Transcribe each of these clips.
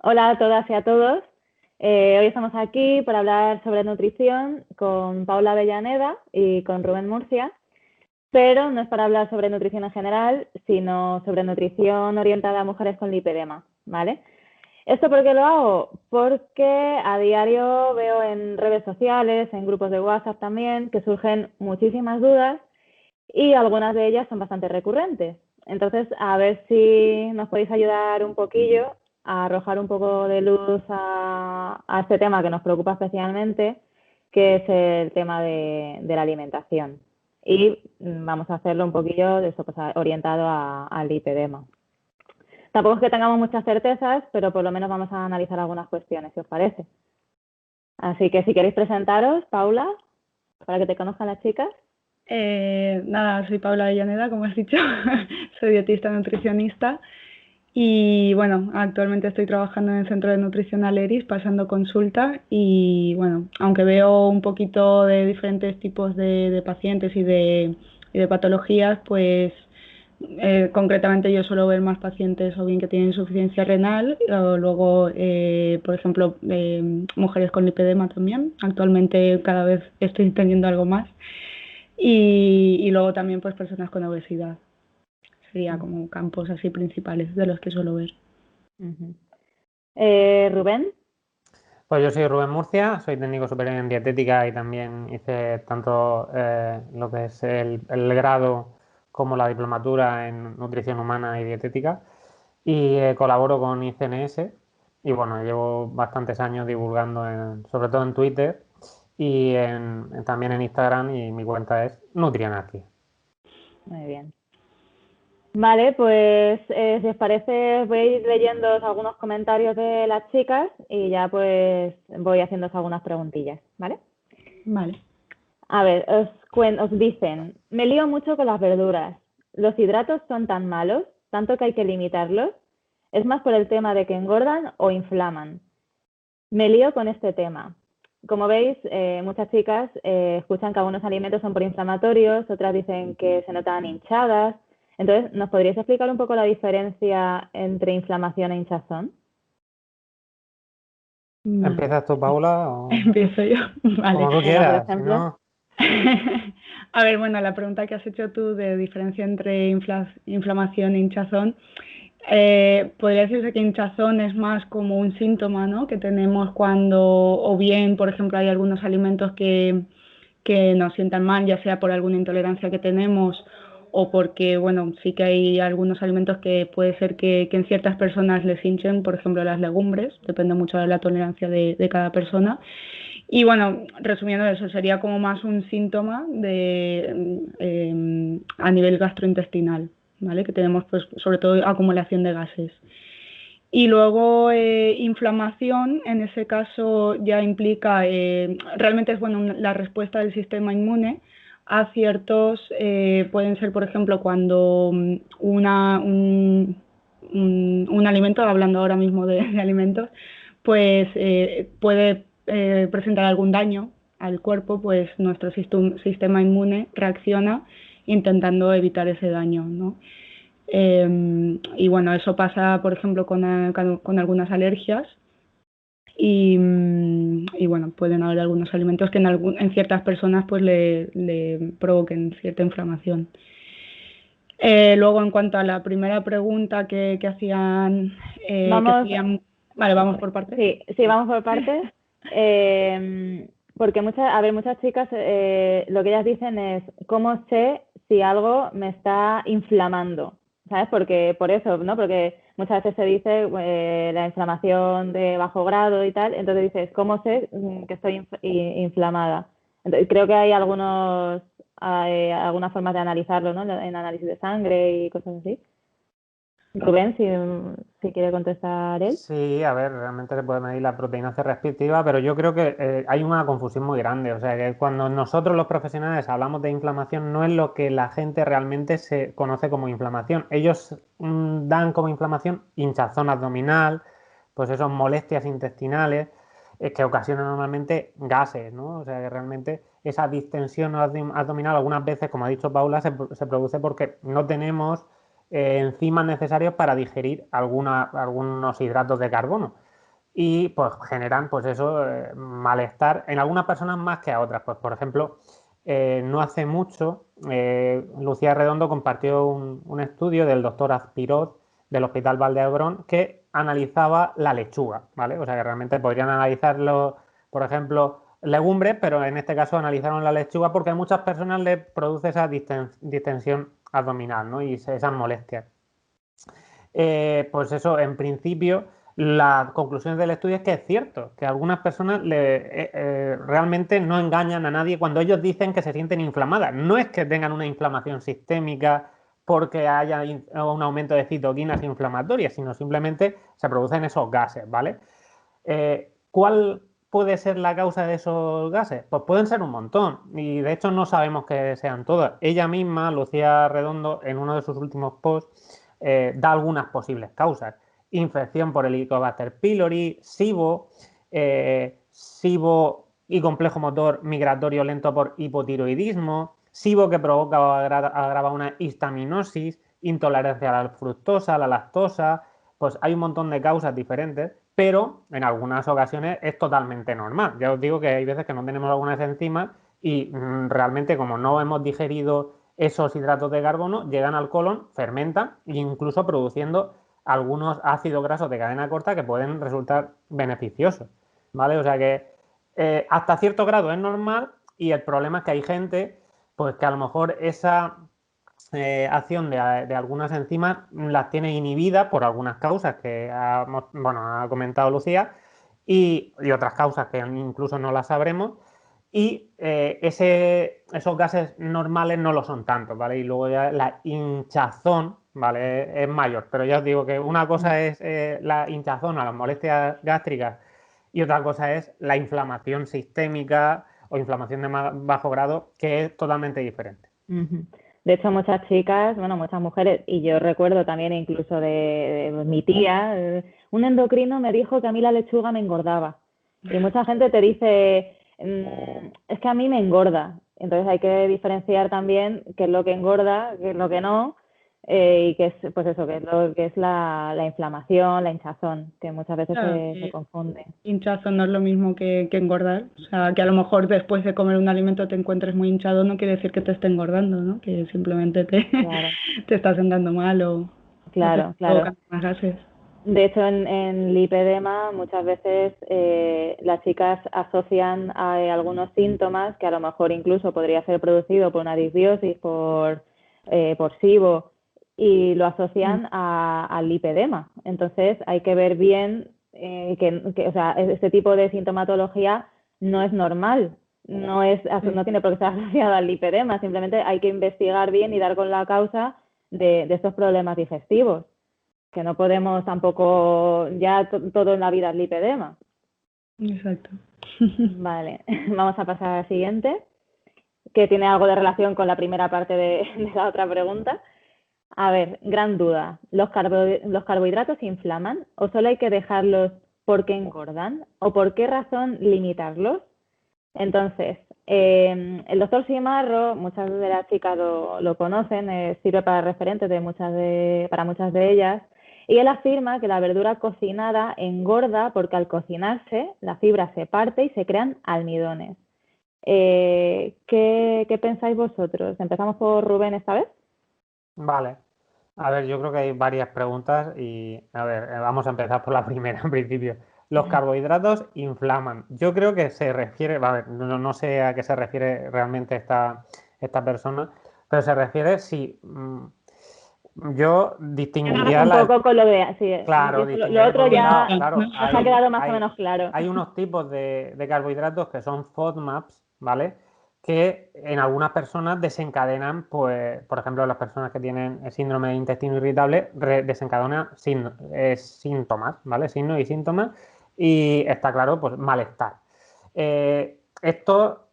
Hola a todas y a todos. Hoy estamos aquí para hablar sobre nutrición con Paula Avellaneda y con Rubén Murcia, pero no es para hablar sobre nutrición en general, sino sobre nutrición orientada a mujeres con lipedema, ¿vale? ¿Esto por qué lo hago? Porque a diario veo en redes sociales, en grupos de WhatsApp también, que surgen muchísimas dudas y algunas de ellas son bastante recurrentes. Entonces, a ver si nos podéis ayudar un poquillo a arrojar un poco de luz a este tema que nos preocupa especialmente, que es el tema de la alimentación. Y vamos a hacerlo un poquillo de eso, pues, orientado al lipedema. Tampoco es que tengamos muchas certezas, pero por lo menos vamos a analizar algunas cuestiones, si os parece. Así que si queréis presentaros, Paula, para que te conozcan las chicas. Nada, soy Paula Avellaneda, como has dicho, soy dietista nutricionista y bueno, actualmente estoy trabajando en el Centro de Nutrición Aleris, pasando consulta y bueno, aunque veo un poquito de diferentes tipos de pacientes y de patologías, pues concretamente yo suelo ver más pacientes o bien que tienen insuficiencia renal o luego, por ejemplo, mujeres con lipedema también. Actualmente cada vez estoy teniendo algo más. Y luego también pues personas con obesidad. Sería como campos así principales de los que suelo ver. Rubén. Pues yo soy Rubén Murcia, soy técnico superior en dietética y también hice tanto lo que es el grado como la diplomatura en nutrición humana y dietética y colaboro con ICNS y bueno, llevo bastantes años divulgando sobre todo en Twitter y también en Instagram y mi cuenta es Nutrianarquia. Muy bien. Vale, pues si os parece voy a ir leyendo algunos comentarios de las chicas y ya pues voy haciéndoos algunas preguntillas, ¿vale? Vale. A ver, os dicen, me lío mucho con las verduras. ¿Los hidratos son tan malos? ¿Tanto que hay que limitarlos? ¿Es más por el tema de que engordan o inflaman? Me lío con este tema. Como veis, muchas chicas escuchan que algunos alimentos son proinflamatorios, otras dicen que se notan hinchadas. Entonces, ¿nos podríais explicar un poco la diferencia entre inflamación e hinchazón? Vale. ¿Empiezas tú, Paula? O... Empiezo yo. Vale. Como tú Venga, por quieras, si ejemplo. no... A ver, bueno, la pregunta que has hecho tú de diferencia entre inflamación e hinchazón, podría decirse que hinchazón es más como un síntoma, ¿no? Que tenemos cuando, o bien, por ejemplo, hay algunos alimentos que nos sientan mal, ya sea por alguna intolerancia que tenemos o porque, bueno, sí que hay algunos alimentos que puede ser que en ciertas personas les hinchen, por ejemplo, las legumbres, depende mucho de la tolerancia de cada persona. Y bueno, resumiendo eso, sería como más un síntoma a nivel gastrointestinal, ¿vale? Que tenemos pues sobre todo acumulación de gases. Y luego inflamación, en ese caso ya implica, realmente es bueno la respuesta del sistema inmune a ciertos, pueden ser por ejemplo cuando un alimento, hablando ahora mismo de alimentos, pues puede presentar algún daño al cuerpo, pues nuestro sistema inmune reacciona intentando evitar ese daño, ¿no? Y bueno, eso pasa, por ejemplo, con algunas alergias y bueno, pueden haber algunos alimentos que en ciertas personas pues le provoquen cierta inflamación. Luego, en cuanto a la primera pregunta que hacían, vale, vamos por partes. Sí, vamos por partes. Porque muchas chicas lo que ellas dicen es, ¿cómo sé si algo me está inflamando? ¿Sabes? Por eso, ¿no? Porque muchas veces se dice la inflamación de bajo grado y tal, entonces dices, ¿cómo sé que estoy inflamada? Entonces, creo que hay algunas formas de analizarlo, ¿no? En análisis de sangre y cosas así. Rubén, si quiere contestar él. Sí, a ver, realmente se puede medir la proteína C reactiva, pero yo creo que hay una confusión muy grande. O sea, que cuando nosotros los profesionales hablamos de inflamación, no es lo que la gente realmente se conoce como inflamación. Ellos dan como inflamación hinchazón abdominal, pues esas molestias intestinales que ocasionan normalmente gases, ¿no? O sea, que realmente esa distensión abdominal algunas veces, como ha dicho Paula, se produce porque no tenemos enzimas necesarios para digerir algunos hidratos de carbono. y pues generan pues eso, malestar en algunas personas más que a otras. Pues por ejemplo, no hace mucho Lucía Redondo compartió un estudio del doctor Azpirot del Hospital Vall d'Hebron que analizaba la lechuga, ¿vale? O sea que realmente podrían analizarlo, por ejemplo, legumbres, pero en este caso analizaron la lechuga porque a muchas personas les produce esa distensión abdominal, ¿no? Y esas molestias. Pues eso, en principio, la conclusión del estudio es que es cierto, que algunas personas realmente no engañan a nadie cuando ellos dicen que se sienten inflamadas. No es que tengan una inflamación sistémica porque haya un aumento de citoquinas inflamatorias, sino simplemente se producen esos gases, ¿vale? ¿Cuál puede ser la causa de esos gases? Pues pueden ser un montón y de hecho no sabemos que sean todas. Ella misma, Lucía Redondo, en uno de sus últimos posts, da algunas posibles causas. Infección por Helicobacter pylori, SIBO, SIBO y complejo motor migratorio lento por hipotiroidismo, SIBO que provoca o agrava una histaminosis, intolerancia a la fructosa, a la lactosa, pues hay un montón de causas diferentes, pero en algunas ocasiones es totalmente normal. Ya os digo que hay veces que no tenemos algunas enzimas y realmente como no hemos digerido esos hidratos de carbono, llegan al colon, fermentan e incluso produciendo algunos ácidos grasos de cadena corta que pueden resultar beneficiosos, ¿vale? O sea que hasta cierto grado es normal y el problema es que hay gente pues que a lo mejor esa acción de algunas enzimas las tiene inhibidas por algunas causas que ha comentado Lucía y otras causas que incluso no las sabremos y esos gases normales no lo son tanto, ¿vale? Y luego ya la hinchazón, ¿vale? Es mayor, pero ya os digo que una cosa es la hinchazón o las molestias gástricas y otra cosa es la inflamación sistémica o inflamación de bajo grado, que es totalmente diferente. De hecho, muchas chicas, bueno, muchas mujeres, y yo recuerdo también incluso de mi tía, un endocrino me dijo que a mí la lechuga me engordaba. Y mucha gente te dice, es que a mí me engorda. Entonces hay que diferenciar también qué es lo que engorda, qué es lo que no, y qué es, pues eso, qué es lo que es la inflamación, la hinchazón, que muchas veces Claro, se confunde. hinchazón no es lo mismo que engordar. O sea, que a lo mejor después de comer un alimento te encuentres muy hinchado no quiere decir que te esté engordando, ¿no? Que simplemente Claro, te estás sentando mal o te claro, estás claro. provocando más gases. De hecho, en lipedema muchas veces las chicas asocian a algunos síntomas que a lo mejor incluso podría ser producido por una disbiosis, por SIBO, y lo asocian al lipedema. Entonces hay que ver bien o sea, este tipo de sintomatología no es normal, no tiene por qué estar asociado al lipedema, simplemente hay que investigar bien y dar con la causa de estos problemas digestivos, que no podemos tampoco, ya todo en la vida es lipedema. Exacto. Vale, vamos a pasar al siguiente, que tiene algo de relación con la primera parte de la otra pregunta. A ver, gran duda, ¿los carbohidratos inflaman o solo hay que dejarlos porque engordan? ¿O por qué razón limitarlos? Entonces, el doctor Simarro, muchas de las chicas lo conocen, sirve para referentes para muchas de ellas, y él afirma que la verdura cocinada engorda porque al cocinarse la fibra se parte y se crean almidones. ¿Qué pensáis vosotros? ¿Empezamos por Rubén esta vez? Vale. A ver, yo creo que hay varias preguntas y, a ver, vamos a empezar por la primera en principio. Los carbohidratos inflaman. Yo creo que se refiere, a ver, no sé a qué se refiere realmente esta persona, pero se refiere si yo distinguiría Un poco con lo de, sí, claro, lo otro ya claro, nos ha quedado más o menos claro. hay unos tipos de carbohidratos que son FODMAPs, ¿vale? Que en algunas personas desencadenan, pues, por ejemplo, las personas que tienen el síndrome de intestino irritable, desencadenan síntomas, ¿vale? Signos y síntomas, y está claro, pues, malestar. Esto,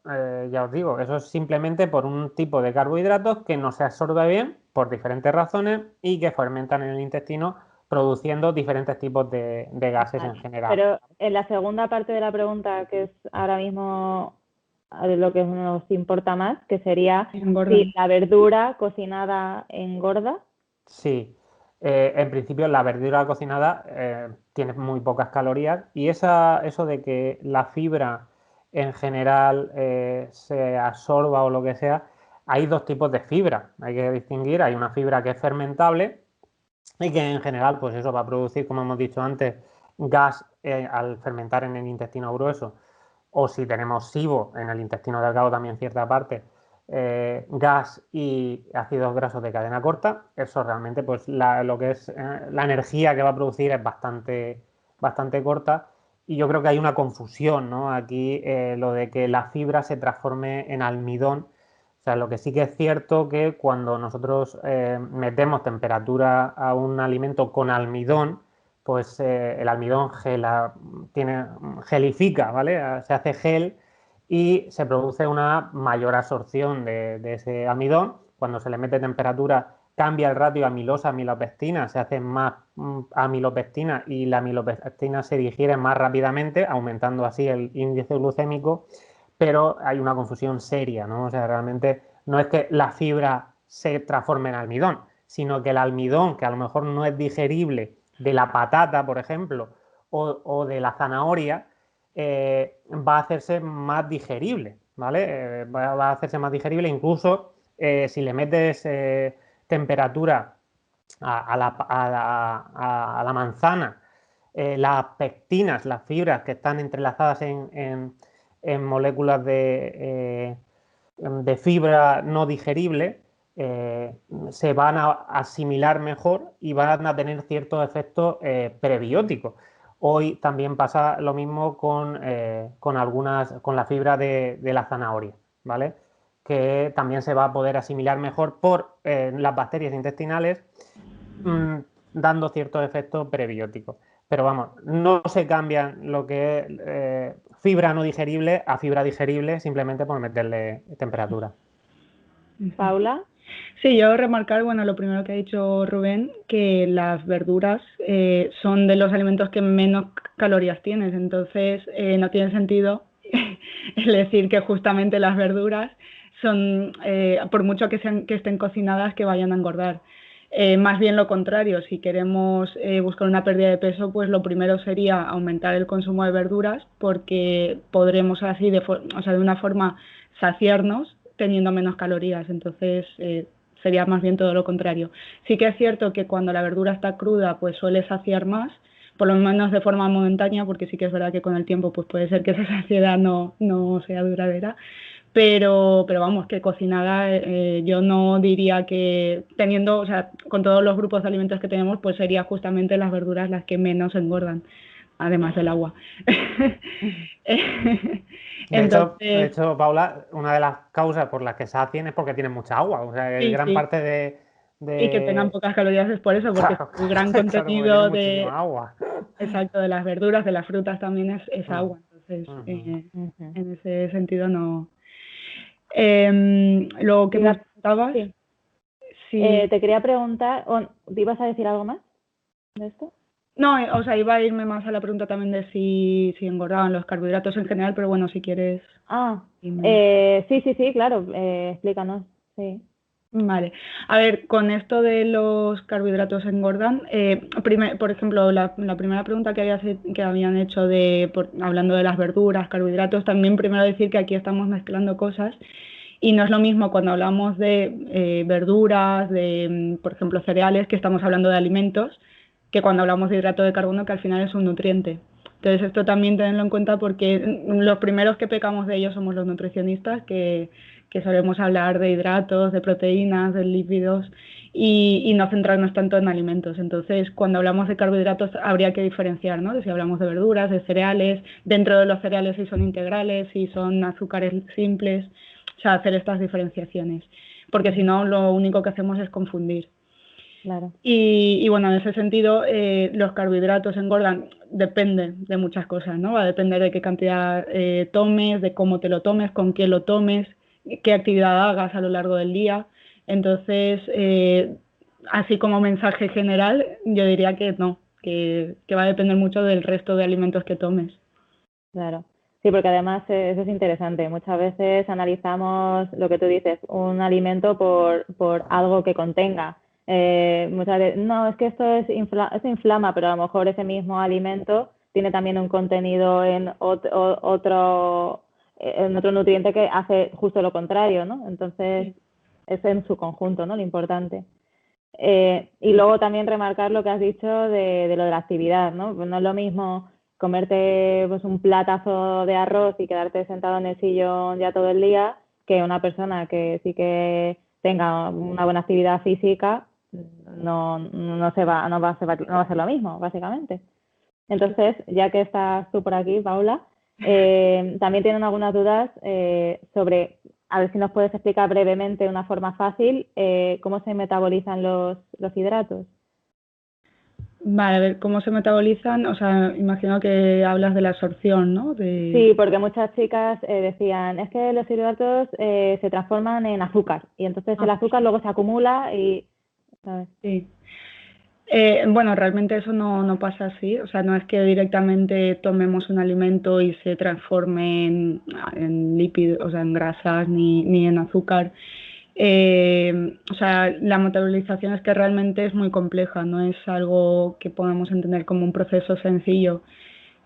ya os digo, eso es simplemente por un tipo de carbohidratos que no se absorbe bien por diferentes razones y que fermentan en el intestino produciendo diferentes tipos de gases en general. Pero en la segunda parte de la pregunta, que es ahora mismo lo que nos importa más, que sería si la verdura cocinada engorda. Sí. En principio la verdura cocinada tiene muy pocas calorías y eso de que la fibra en general se absorba o lo que sea, hay dos tipos de fibra, hay que distinguir, hay una fibra que es fermentable y que en general pues eso va a producir, como hemos dicho antes, gas al fermentar en el intestino grueso, o si tenemos SIBO en el intestino delgado también cierta parte, gas y ácidos grasos de cadena corta, eso realmente pues lo que es la energía que va a producir es bastante corta y yo creo que hay una confusión, ¿no? Aquí lo de que la fibra se transforme en almidón. O sea, lo que sí que es cierto que cuando nosotros metemos temperatura a un alimento con almidón, pues el almidón gelifica, ¿vale? Se hace gel y se produce una mayor absorción de ese almidón. Cuando se le mete temperatura, cambia el ratio amilosa-amilopectina, se hace más amilopectina y la amilopectina se digiere más rápidamente, aumentando así el índice glucémico, pero hay una confusión seria, ¿no? O sea, realmente no es que la fibra se transforme en almidón, sino que el almidón, que a lo mejor no es digerible de la patata, por ejemplo, o de la zanahoria, va a hacerse más digerible, ¿vale? Va a hacerse más digerible, incluso si le metes temperatura a la manzana, las pectinas, las fibras que están entrelazadas en moléculas de fibra no digerible, se van a asimilar mejor y van a tener ciertos efectos prebióticos. Hoy también pasa lo mismo con con la fibra de la zanahoria, ¿vale? Que también se va a poder asimilar mejor por las bacterias intestinales, mmm, dando ciertos efectos prebióticos. Pero vamos, no se cambian lo que es fibra no digerible a fibra digerible simplemente por meterle temperatura. Paula. Sí, yo remarcar, bueno, lo primero que ha dicho Rubén, que las verduras son de los alimentos que menos calorías tienes, entonces no tiene sentido el decir que justamente las verduras son, por mucho que estén cocinadas, que vayan a engordar. Más bien lo contrario, si queremos buscar una pérdida de peso, pues lo primero sería aumentar el consumo de verduras porque podremos así, de una forma, saciarnos teniendo menos calorías. Entonces sería más bien todo lo contrario. Sí que es cierto que cuando la verdura está cruda, pues suele saciar más, por lo menos de forma momentánea, porque sí que es verdad que con el tiempo pues puede ser que esa saciedad no sea duradera. Pero vamos, que cocinada yo no diría que teniendo, o sea, con todos los grupos de alimentos que tenemos, pues sería justamente las verduras las que menos engordan, además del agua. De hecho, Paula, una de las causas por las que sacien es porque tienen mucha agua. O sea, sí, gran sí. parte de... Y que tengan pocas calorías es por eso, porque Claro, el gran claro, porque tienen contenido muchísima agua. exacto, de las verduras, de las frutas también es agua. Entonces, en ese sentido no. Lo que me preguntabas, sí. si... Te quería preguntar, ¿te ibas a decir algo más de esto? No, o sea, iba a irme más a la pregunta también de si engordaban los carbohidratos en general, pero bueno, si quieres... Sí, claro, explícanos, sí. Vale. A ver, con esto de los carbohidratos engordan, por ejemplo, la primera pregunta que habían hecho hablando de las verduras, carbohidratos, también primero decir que aquí estamos mezclando cosas y no es lo mismo cuando hablamos de verduras, por ejemplo, cereales, que estamos hablando de alimentos, que cuando hablamos de hidrato de carbono, que al final es un nutriente. Entonces, esto también tenedlo en cuenta porque los primeros que pecamos de ello somos los nutricionistas, que solemos hablar de hidratos, de proteínas, de lípidos y no centrarnos tanto en alimentos. Entonces, cuando hablamos de carbohidratos habría que diferenciar, ¿no? De si hablamos de verduras, de cereales, dentro de los cereales si son integrales, si son azúcares simples, o sea, hacer estas diferenciaciones, porque si no lo único que hacemos es confundir. Claro. Y bueno, en ese sentido, los carbohidratos engordan, depende de muchas cosas, ¿no? Va a depender de qué cantidad tomes, de cómo te lo tomes, con quién lo tomes, qué actividad hagas a lo largo del día. Entonces, así como mensaje general, yo diría que no, que va a depender mucho del resto de alimentos que tomes. Claro. Sí, porque además eso es interesante. Muchas veces analizamos lo que tú dices, un alimento por algo que contenga. Muchas veces, no, es que esto inflama, pero a lo mejor ese mismo alimento tiene también un contenido en otro nutriente que hace justo lo contrario, ¿no? Entonces, es en su conjunto, ¿no? Lo importante. Y luego también remarcar lo que has dicho de lo de la actividad, ¿no? Pues no es lo mismo comerte pues, un platazo de arroz y quedarte sentado en el sillón ya todo el día que una persona que sí que tenga una buena actividad física no va a ser lo mismo, básicamente. Entonces, ya que estás tú por aquí, Paula, también tienen algunas dudas sobre, a ver si nos puedes explicar brevemente de una forma fácil, cómo se metabolizan los hidratos. Vale, a ver, ¿cómo se metabolizan? O sea, imagino que hablas de la absorción, ¿no? Sí, porque muchas chicas decían, es que los hidratos se transforman en azúcar y entonces el azúcar luego se acumula y... ¿sabes? Sí. Bueno, realmente eso no pasa así, o sea, no es que directamente tomemos un alimento y se transforme en lípidos, o sea, en grasas ni en azúcar. O sea, la metabolización es que realmente es muy compleja, no es algo que podamos entender como un proceso sencillo.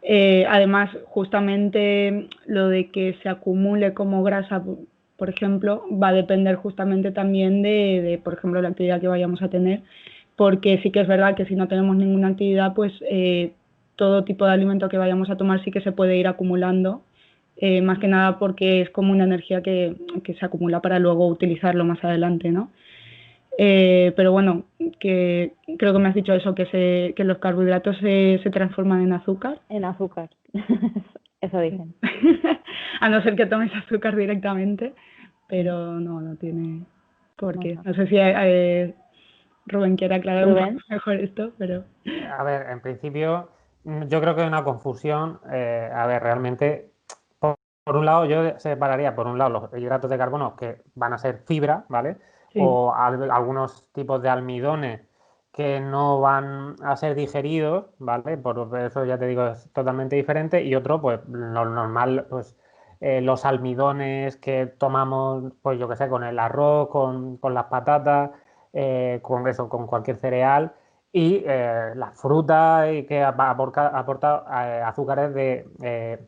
Además, justamente lo de que se acumule como grasa, por ejemplo, va a depender justamente también por ejemplo, la actividad que vayamos a tener, porque sí que es verdad que si no tenemos ninguna actividad, pues todo tipo de alimento que vayamos a tomar sí que se puede ir acumulando, más que nada porque es como una energía que se acumula para luego utilizarlo más adelante, ¿no? Pero bueno, que creo que me has dicho eso, que los carbohidratos se transforman en azúcar. En azúcar, eso dicen. A no ser que tomes azúcar directamente, pero no tiene por qué. No sé si Rubén quiere aclarar un poco mejor esto, pero... A ver, en principio, yo creo que hay una confusión. A ver, realmente, por un lado, yo separaría, por un lado, los hidratos de carbono que van a ser fibra, ¿vale? Sí. O algunos tipos de almidones que no van a ser digeridos, ¿vale? Por eso ya te digo, es totalmente diferente. Y otro, pues, lo normal, pues, los almidones que tomamos, pues, yo qué sé, con el arroz, con las patatas, con eso, con cualquier cereal. Y la fruta y que aporta azúcares de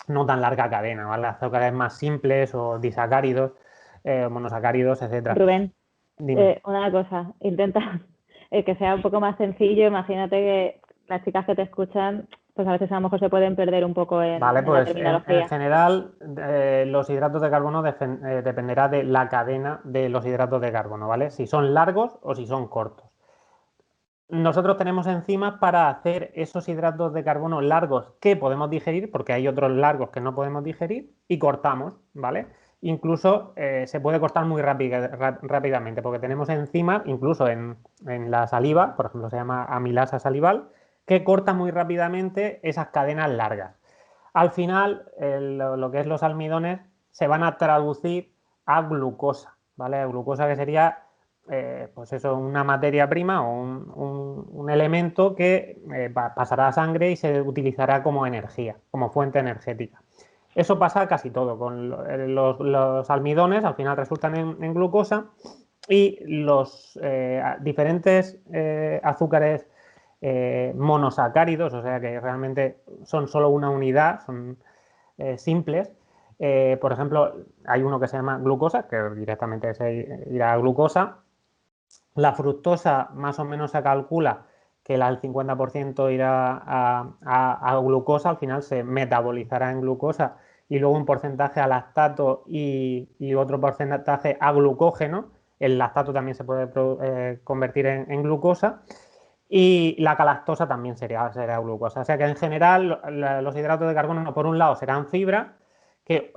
no tan larga cadena, ¿vale? Azúcares más simples o disacáridos, monosacáridos, etc. Rubén, Dime. una cosa, intenta que sea un poco más sencillo. Imagínate que las chicas que te escuchan, pues a veces a lo mejor se pueden perder un poco en Vale, la pues terminología. en general los hidratos de carbono dependerá de la cadena de los hidratos de carbono, ¿vale? Si son largos o si son cortos. Nosotros tenemos enzimas para hacer esos hidratos de carbono largos que podemos digerir, porque hay otros largos que no podemos digerir, y cortamos, ¿vale? Incluso se puede cortar muy rápidamente, porque tenemos enzimas, incluso en la saliva, por ejemplo, se llama amilasa salival, que corta muy rápidamente esas cadenas largas. Al final, lo que es los almidones se van a traducir a glucosa, ¿vale? Glucosa que sería pues eso, una materia prima o un elemento que pasará a sangre y se utilizará como energía, como fuente energética. Eso pasa casi todo. Con los almidones al final resultan en glucosa y los diferentes azúcares monosacáridos, o sea que realmente son solo una unidad, son simples. Por ejemplo, hay uno que se llama glucosa, que directamente se irá a glucosa. La fructosa más o menos se calcula que el 50% irá a glucosa, al final se metabolizará en glucosa y luego un porcentaje a lactato y otro porcentaje a glucógeno. El lactato también se puede convertir en glucosa y la galactosa también será glucosa. O sea que en general los hidratos de carbono por un lado serán fibra que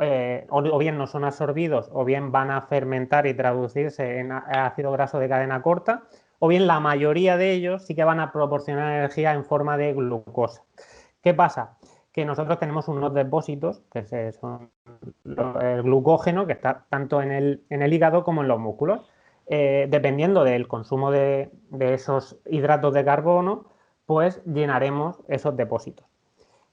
o bien no son absorbidos o bien van a fermentar y traducirse en ácido graso de cadena corta, o bien la mayoría de ellos sí que van a proporcionar energía en forma de glucosa. ¿Qué pasa? Que nosotros tenemos unos depósitos, que son el glucógeno, que está tanto en el hígado como en los músculos. Dependiendo del consumo de esos hidratos de carbono, pues llenaremos esos depósitos.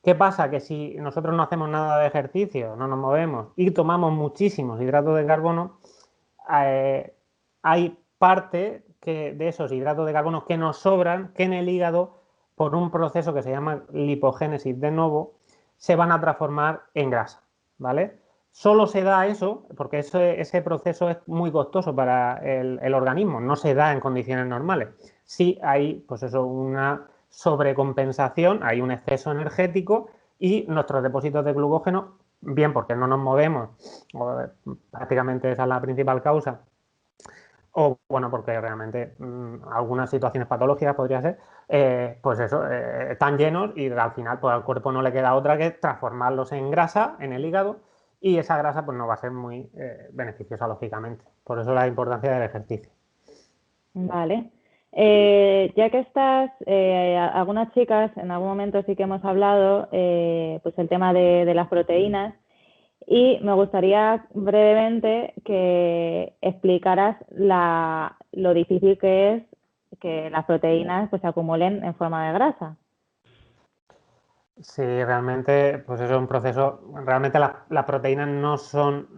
¿Qué pasa? Que si nosotros no hacemos nada de ejercicio, no nos movemos y tomamos muchísimos hidratos de carbono, hay parte de esos hidratos de carbono que nos sobran, que en el hígado, por un proceso que se llama lipogénesis de novo, se van a transformar en grasa, ¿vale? Solo se da eso, porque ese proceso es muy costoso para el organismo, no se da en condiciones normales. Sí hay, pues eso, una sobrecompensación, hay un exceso energético y nuestros depósitos de glucógeno, bien porque no nos movemos, prácticamente esa es la principal causa, o bueno, porque realmente algunas situaciones patológicas podría ser, pues eso, están llenos y al final pues al cuerpo no le queda otra que transformarlos en grasa en el hígado y esa grasa pues no va a ser muy beneficiosa lógicamente. Por eso la importancia del ejercicio. Vale. Ya que estás, algunas chicas en algún momento sí que hemos hablado, pues el tema de las proteínas. Y me gustaría brevemente que explicaras lo difícil que es que las proteínas pues, se acumulen en forma de grasa. Sí, realmente, pues eso es un proceso. Realmente las proteínas no son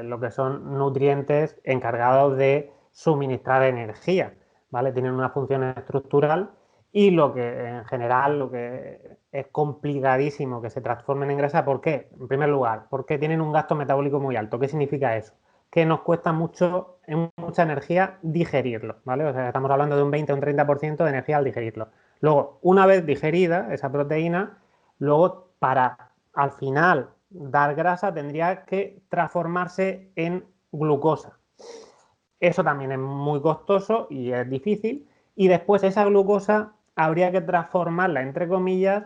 lo que son nutrientes encargados de suministrar energía, ¿vale? Tienen una función estructural y lo que en general, lo que es complicadísimo que se transformen en grasa, ¿por qué? En primer lugar, porque tienen un gasto metabólico muy alto. ¿Qué significa eso? Que nos cuesta mucha energía digerirlo, ¿vale? O sea, estamos hablando de un 20 o un 30% de energía al digerirlo. Luego, una vez digerida esa proteína, luego, para al final dar grasa, tendría que transformarse en glucosa. Eso también es muy costoso y es difícil. Y después esa glucosa habría que transformarla, entre comillas,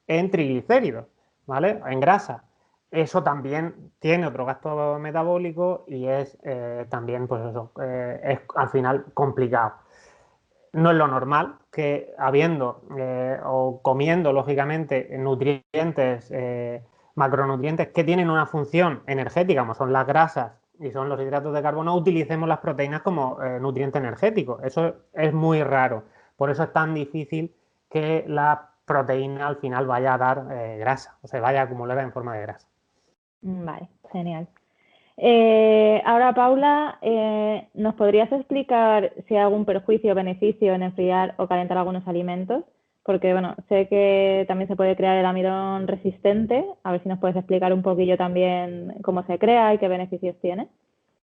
en triglicéridos, ¿vale? En grasa. Eso también tiene otro gasto metabólico y es también, pues eso, es al final complicado. No es lo normal que habiendo o comiendo, lógicamente, nutrientes, macronutrientes que tienen una función energética, como son las grasas y son los hidratos de carbono, utilicemos las proteínas como nutriente energético. Eso es muy raro. Por eso es tan difícil que la proteína al final vaya a dar grasa, o se vaya a acumular en forma de grasa. Vale, genial. Ahora, Paula, ¿nos podrías explicar si hay algún perjuicio o beneficio en enfriar o calentar algunos alimentos? Porque, bueno, sé que también se puede crear el almidón resistente. A ver si nos puedes explicar un poquillo también cómo se crea y qué beneficios tiene.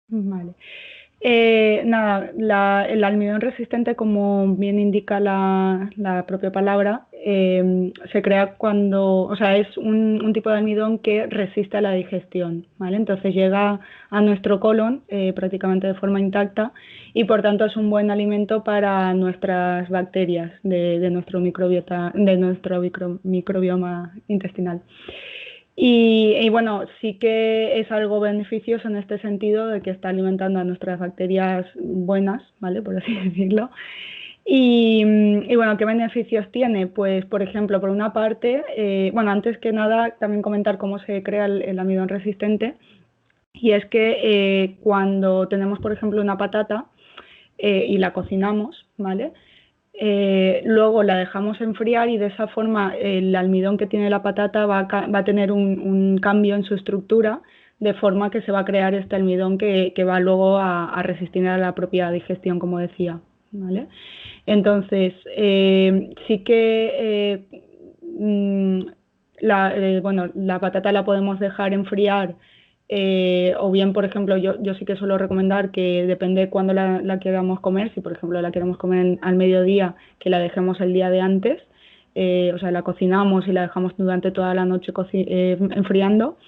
Vale. Nada, el almidón resistente, como bien indica la propia palabra, se crea cuando, o sea, es un tipo de almidón que resiste a la digestión, ¿vale? Entonces llega a nuestro colon prácticamente de forma intacta y por tanto es un buen alimento para nuestras bacterias de nuestro microbiota, de nuestro microbioma intestinal. Y bueno, sí que es algo beneficioso en este sentido de que está alimentando a nuestras bacterias buenas, ¿vale? Por así decirlo. Y bueno, ¿qué beneficios tiene? Pues, por ejemplo, por una parte, bueno, antes que nada, también comentar cómo se crea el almidón resistente. Y es que cuando tenemos, por ejemplo, una patata y la cocinamos, ¿vale? Luego la dejamos enfriar y de esa forma el almidón que tiene la patata va a tener un cambio en su estructura, de forma que se va a crear este almidón que va luego a resistir a la propia digestión, como decía, ¿vale? Entonces, sí que bueno, la patata la podemos dejar enfriar o bien, por ejemplo, yo sí que suelo recomendar que depende de cuándo la queramos comer, si por ejemplo la queremos comer al mediodía, que la dejemos el día de antes, o sea, la cocinamos y la dejamos durante toda la noche enfriando,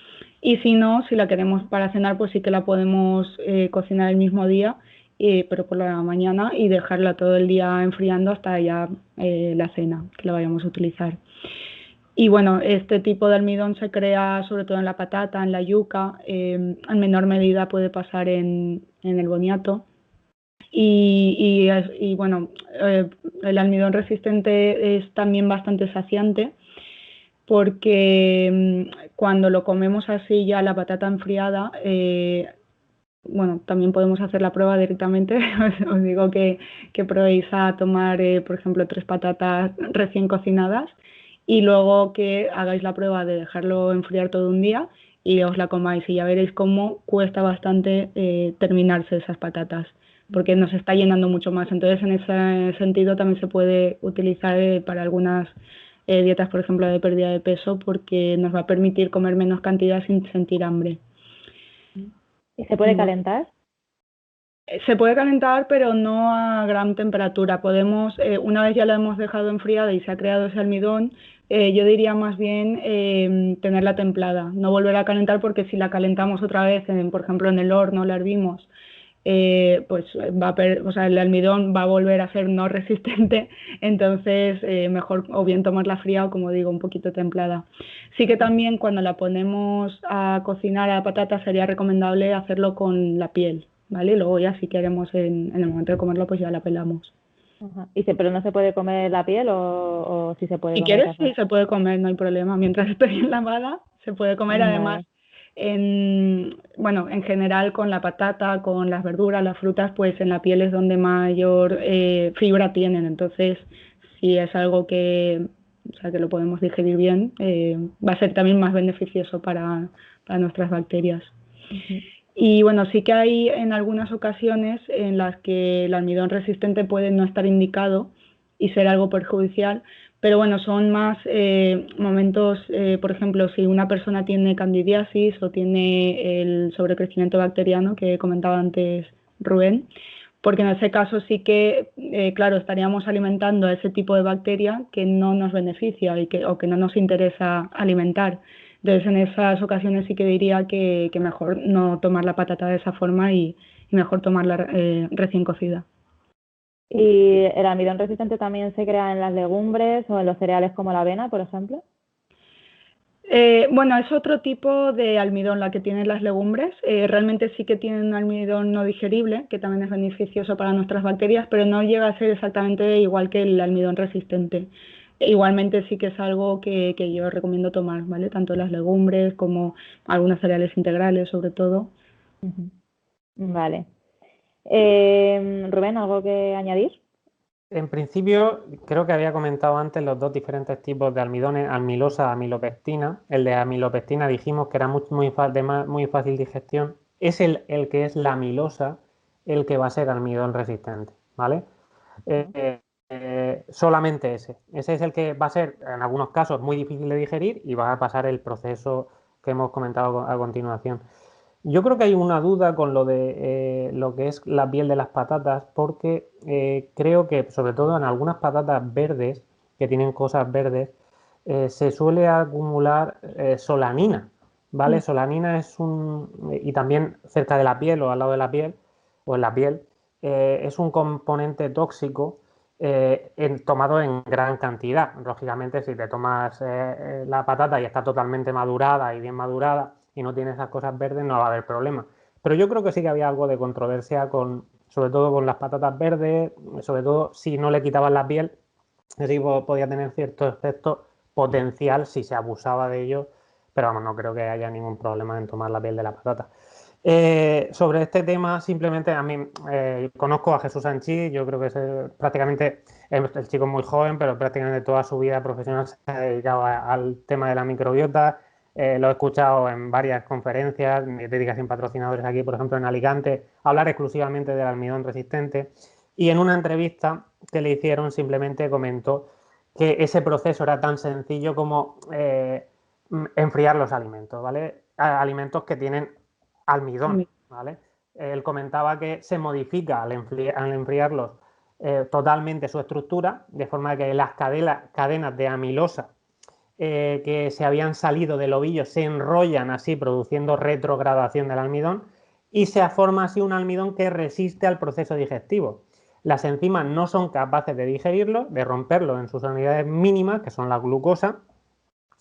y si no, si la queremos para cenar, pues sí que la podemos cocinar el mismo día, pero por la mañana y dejarla todo el día enfriando hasta ya la cena, que la vayamos a utilizar. Y bueno, este tipo de almidón se crea sobre todo en la patata, en la yuca, en menor medida puede pasar en el boniato. Y bueno, el almidón resistente es también bastante saciante porque cuando lo comemos así ya la patata enfriada, bueno, también podemos hacer la prueba directamente. Os digo que probéis a tomar, por ejemplo, 3 patatas recién cocinadas y luego que hagáis la prueba de dejarlo enfriar todo un día y os la comáis y ya veréis cómo cuesta bastante terminarse esas patatas. porque nos está llenando mucho más. Entonces, en ese sentido también se puede utilizar para algunas dietas, por ejemplo, de pérdida de peso, porque nos va a permitir comer menos cantidad sin sentir hambre. ¿Y se puede calentar? Se puede calentar, pero no a gran temperatura. Podemos, una vez ya la hemos dejado enfriada y se ha creado ese almidón, yo diría más bien tenerla templada, no volver a calentar, porque si la calentamos otra vez, por ejemplo en el horno, la hervimos, pues o sea, el almidón va a volver a ser no resistente, entonces mejor o bien tomarla fría o, como digo, un poquito templada. Sí que también cuando la ponemos a cocinar a la patata sería recomendable hacerlo con la piel, ¿vale? Y luego ya si queremos en el momento de comerlo pues ya la pelamos. Ajá. ¿Pero no se puede comer la piel o sí se puede Si comer? quieres, sí se puede comer, no hay problema. Mientras esté bien lavada, se puede comer. Además, bueno, en general con la patata, con las verduras, las frutas, pues en la piel es donde mayor fibra tienen. Entonces, si es algo que, o sea, que lo podemos digerir bien, va a ser también más beneficioso para nuestras bacterias. Y bueno, sí que hay en algunas ocasiones en las que el almidón resistente puede no estar indicado y ser algo perjudicial, pero bueno, son más momentos, por ejemplo, si una persona tiene candidiasis o tiene el sobrecrecimiento bacteriano que comentaba antes Rubén, porque en ese caso sí que, claro, estaríamos alimentando a ese tipo de bacteria que no nos beneficia o que no nos interesa alimentar. Entonces, en esas ocasiones sí que diría que mejor no tomar la patata de esa forma y mejor tomarla recién cocida. ¿Y el almidón resistente también se crea en las legumbres o en los cereales como la avena, por ejemplo? Bueno, es otro tipo de almidón la que tienen las legumbres. Realmente sí que tienen un almidón no digerible, que también es beneficioso para nuestras bacterias, pero no llega a ser exactamente igual que el almidón resistente. Igualmente sí que es algo que yo recomiendo tomar, ¿vale? Tanto las legumbres como algunos cereales integrales, sobre todo. Vale. Rubén, ¿algo que añadir? En principio, creo que había comentado antes los dos diferentes tipos de almidones, amilosa, amilopectina. El de amilopectina dijimos que era muy fácil digestión. Es el que es la amilosa el que va a ser almidón resistente, ¿vale? Solamente ese. Ese es el que va a ser, en algunos casos, muy difícil de digerir y va a pasar el proceso que hemos comentado a continuación. Yo creo que hay una duda con lo de lo que es la piel de las patatas, porque creo que, sobre todo en algunas patatas verdes, que tienen cosas verdes, se suele acumular solanina, ¿vale? Solanina es y también cerca de la piel o al lado de la piel, o en la piel, es un componente tóxico tomado en gran cantidad. Lógicamente, si te tomas la patata y está totalmente madurada y bien madurada y no tiene esas cosas verdes, no va a haber problema. Pero yo creo que sí que había algo de controversia sobre todo con las patatas verdes, sobre todo si no le quitaban la piel, sí podía tener cierto efecto potencial si se abusaba de ello, pero vamos, no creo que haya ningún problema en tomar la piel de la patata. Sobre este tema, simplemente a mí conozco a Jesús Sanchís, yo creo que es prácticamente, el chico es muy joven, pero prácticamente toda su vida profesional se ha dedicado al tema de la microbiota. Lo he escuchado en varias conferencias, dietéticas sin patrocinadores aquí, por ejemplo, en Alicante, hablar exclusivamente del almidón resistente. Y en una entrevista que le hicieron simplemente comentó que ese proceso era tan sencillo como enfriar los alimentos, ¿vale? Alimentos que tienen almidón, ¿vale? Él comentaba que se modifica al enfriarlos totalmente su estructura, de forma que las cadenas de amilosa que se habían salido del ovillo se enrollan así, produciendo retrogradación del almidón, y se forma así un almidón que resiste al proceso digestivo. Las enzimas no son capaces de digerirlo, de romperlo en sus unidades mínimas, que son la glucosa,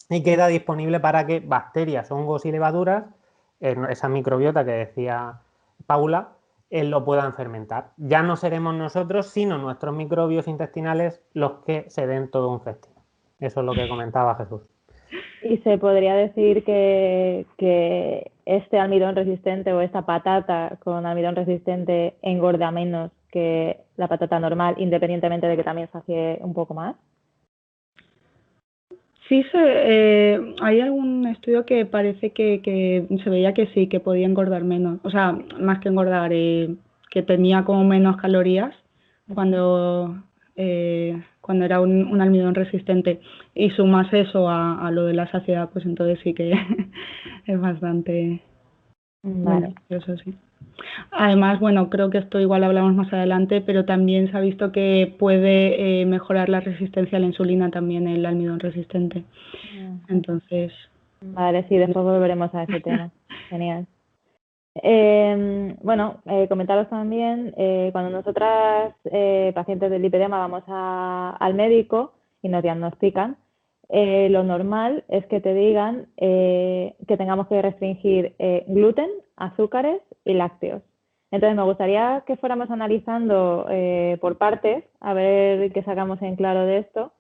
y queda disponible para que bacterias, hongos y levaduras, esa microbiota que decía Paula, lo puedan fermentar. Ya no seremos nosotros, sino nuestros microbios intestinales los que se den todo un festín. Eso es lo que comentaba Jesús. ¿Y se podría decir que este almidón resistente o esta patata con almidón resistente engorda menos que la patata normal, independientemente de que también sacie un poco más? Sí, hay algún estudio que parece que se veía que sí, que podía engordar menos, o sea, más que engordar, que tenía como menos calorías cuando era un almidón resistente, y sumas eso a lo de la saciedad, pues entonces sí que es bastante beneficioso, sí. Además, bueno, creo que esto igual hablamos más adelante, pero también se ha visto que puede mejorar la resistencia a la insulina también el almidón resistente. Entonces... Vale, sí, después volveremos a ese tema. Genial. Bueno, comentaros también, cuando nosotras, pacientes del lipedema, vamos al médico y nos diagnostican, lo normal es que te digan que tengamos que restringir gluten, azúcares y lácteos. Entonces me gustaría que fuéramos analizando por partes, a ver qué sacamos en claro de esto.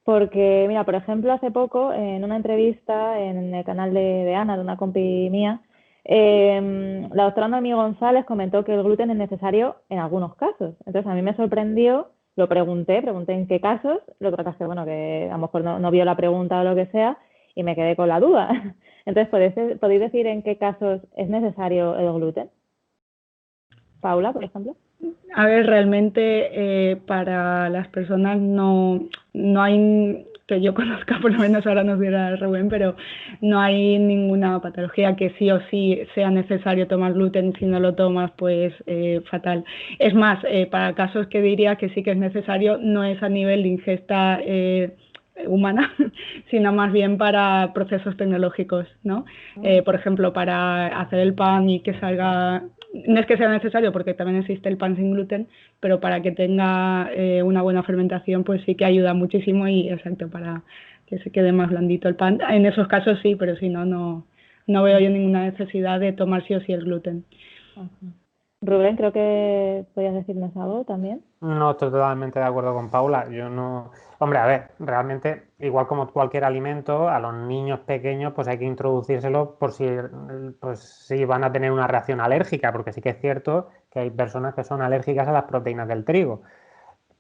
Porque, mira, por ejemplo, hace poco, en una entrevista en el canal de Ana, de una compi mía, la doctora Noemí González comentó que el gluten es necesario en algunos casos. Entonces, a mí me sorprendió, lo pregunté en qué casos, lo que pasa es que, bueno, que a lo mejor no vio la pregunta o lo que sea, y me quedé con la duda. Entonces, ¿podéis decir en qué casos es necesario el gluten? Paula, por ejemplo. A ver, realmente para las personas no hay, que yo conozca, por lo menos ahora nos dirá Rubén, pero no hay ninguna patología que sí o sí sea necesario tomar gluten. Si no lo tomas, pues fatal. Es más, para casos que diría que sí que es necesario, no es a nivel de ingesta humana, sino más bien para procesos tecnológicos, ¿no? Por ejemplo, para hacer el pan y que salga, no es que sea necesario porque también existe el pan sin gluten, pero para que tenga una buena fermentación, pues sí que ayuda muchísimo y exacto, para que se quede más blandito el pan. En esos casos sí, pero si no veo yo ninguna necesidad de tomar sí o sí el gluten. Rubén, creo que podías decirnos algo también. No estoy totalmente de acuerdo con Paula. Yo no. Hombre, a ver, realmente, igual como cualquier alimento, a los niños pequeños, pues hay que introducírselo por si van a tener una reacción alérgica, porque sí que es cierto que hay personas que son alérgicas a las proteínas del trigo.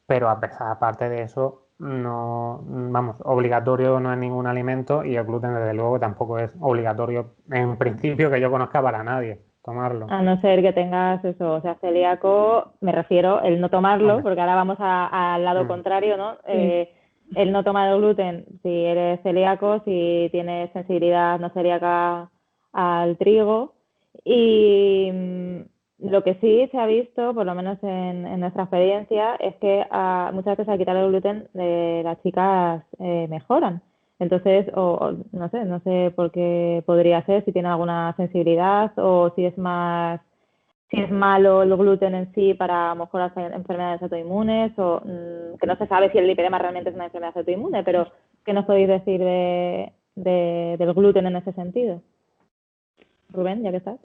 Pero aparte de eso, no, vamos, obligatorio no es ningún alimento, y el gluten, desde luego, tampoco es obligatorio, en principio, que yo conozca, para nadie tomarlo. A no ser que tengas eso, o sea, celíaco, me refiero, el no tomarlo, Hombre. porque ahora vamos al lado contrario, ¿no? El no tomar el gluten, si eres celíaco, si tienes sensibilidad no celíaca al trigo. Y lo que sí se ha visto, por lo menos en nuestra experiencia, es que muchas veces al quitar el gluten las chicas mejoran. Entonces, no sé por qué podría ser, si tiene alguna sensibilidad o si es malo el gluten en sí para a lo mejor las enfermedades autoinmunes, o que no se sabe si el lipedema realmente es una enfermedad autoinmune, pero ¿qué nos podéis decir del gluten en ese sentido? Rubén, ya que estás.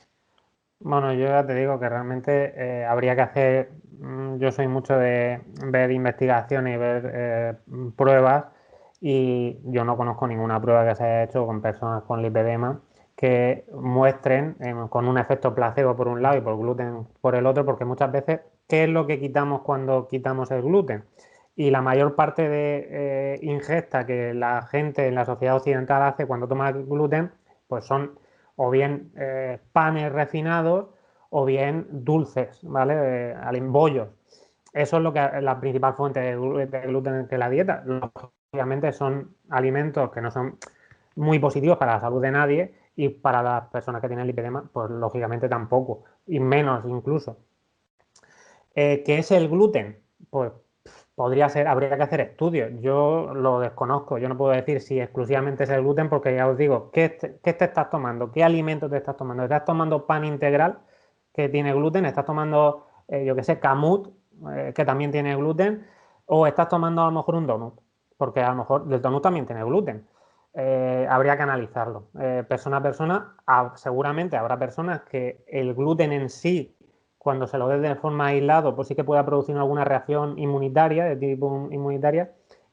Bueno, yo ya te digo que realmente habría que hacer, yo soy mucho de ver investigaciones y ver pruebas, y yo no conozco ninguna prueba que se haya hecho con personas con lipedema que muestren con un efecto placebo por un lado y por gluten por el otro, porque muchas veces, ¿qué es lo que quitamos cuando quitamos el gluten? Y la mayor parte de ingesta que la gente en la sociedad occidental hace cuando toma gluten, pues son o bien panes refinados o bien dulces, ¿vale? Bollos. Eso es lo que la principal fuente de gluten de la dieta. Obviamente son alimentos que no son muy positivos para la salud de nadie, y para las personas que tienen lipedema, pues lógicamente tampoco, y menos incluso. ¿Qué es el gluten? Pues podría ser, habría que hacer estudios. Yo lo desconozco, yo no puedo decir si exclusivamente es el gluten, porque ya os digo, ¿qué te estás tomando? ¿Qué alimento te estás tomando? ¿Estás tomando pan integral que tiene gluten? ¿Estás tomando, yo qué sé, kamut, que también tiene gluten? ¿O estás tomando a lo mejor un donut? Porque a lo mejor el donut también tiene gluten. Habría que analizarlo. Persona a persona, seguramente habrá personas que el gluten en sí, cuando se lo dé de forma aislado, pues sí que pueda producir alguna reacción inmunitaria, de tipo inmunitaria,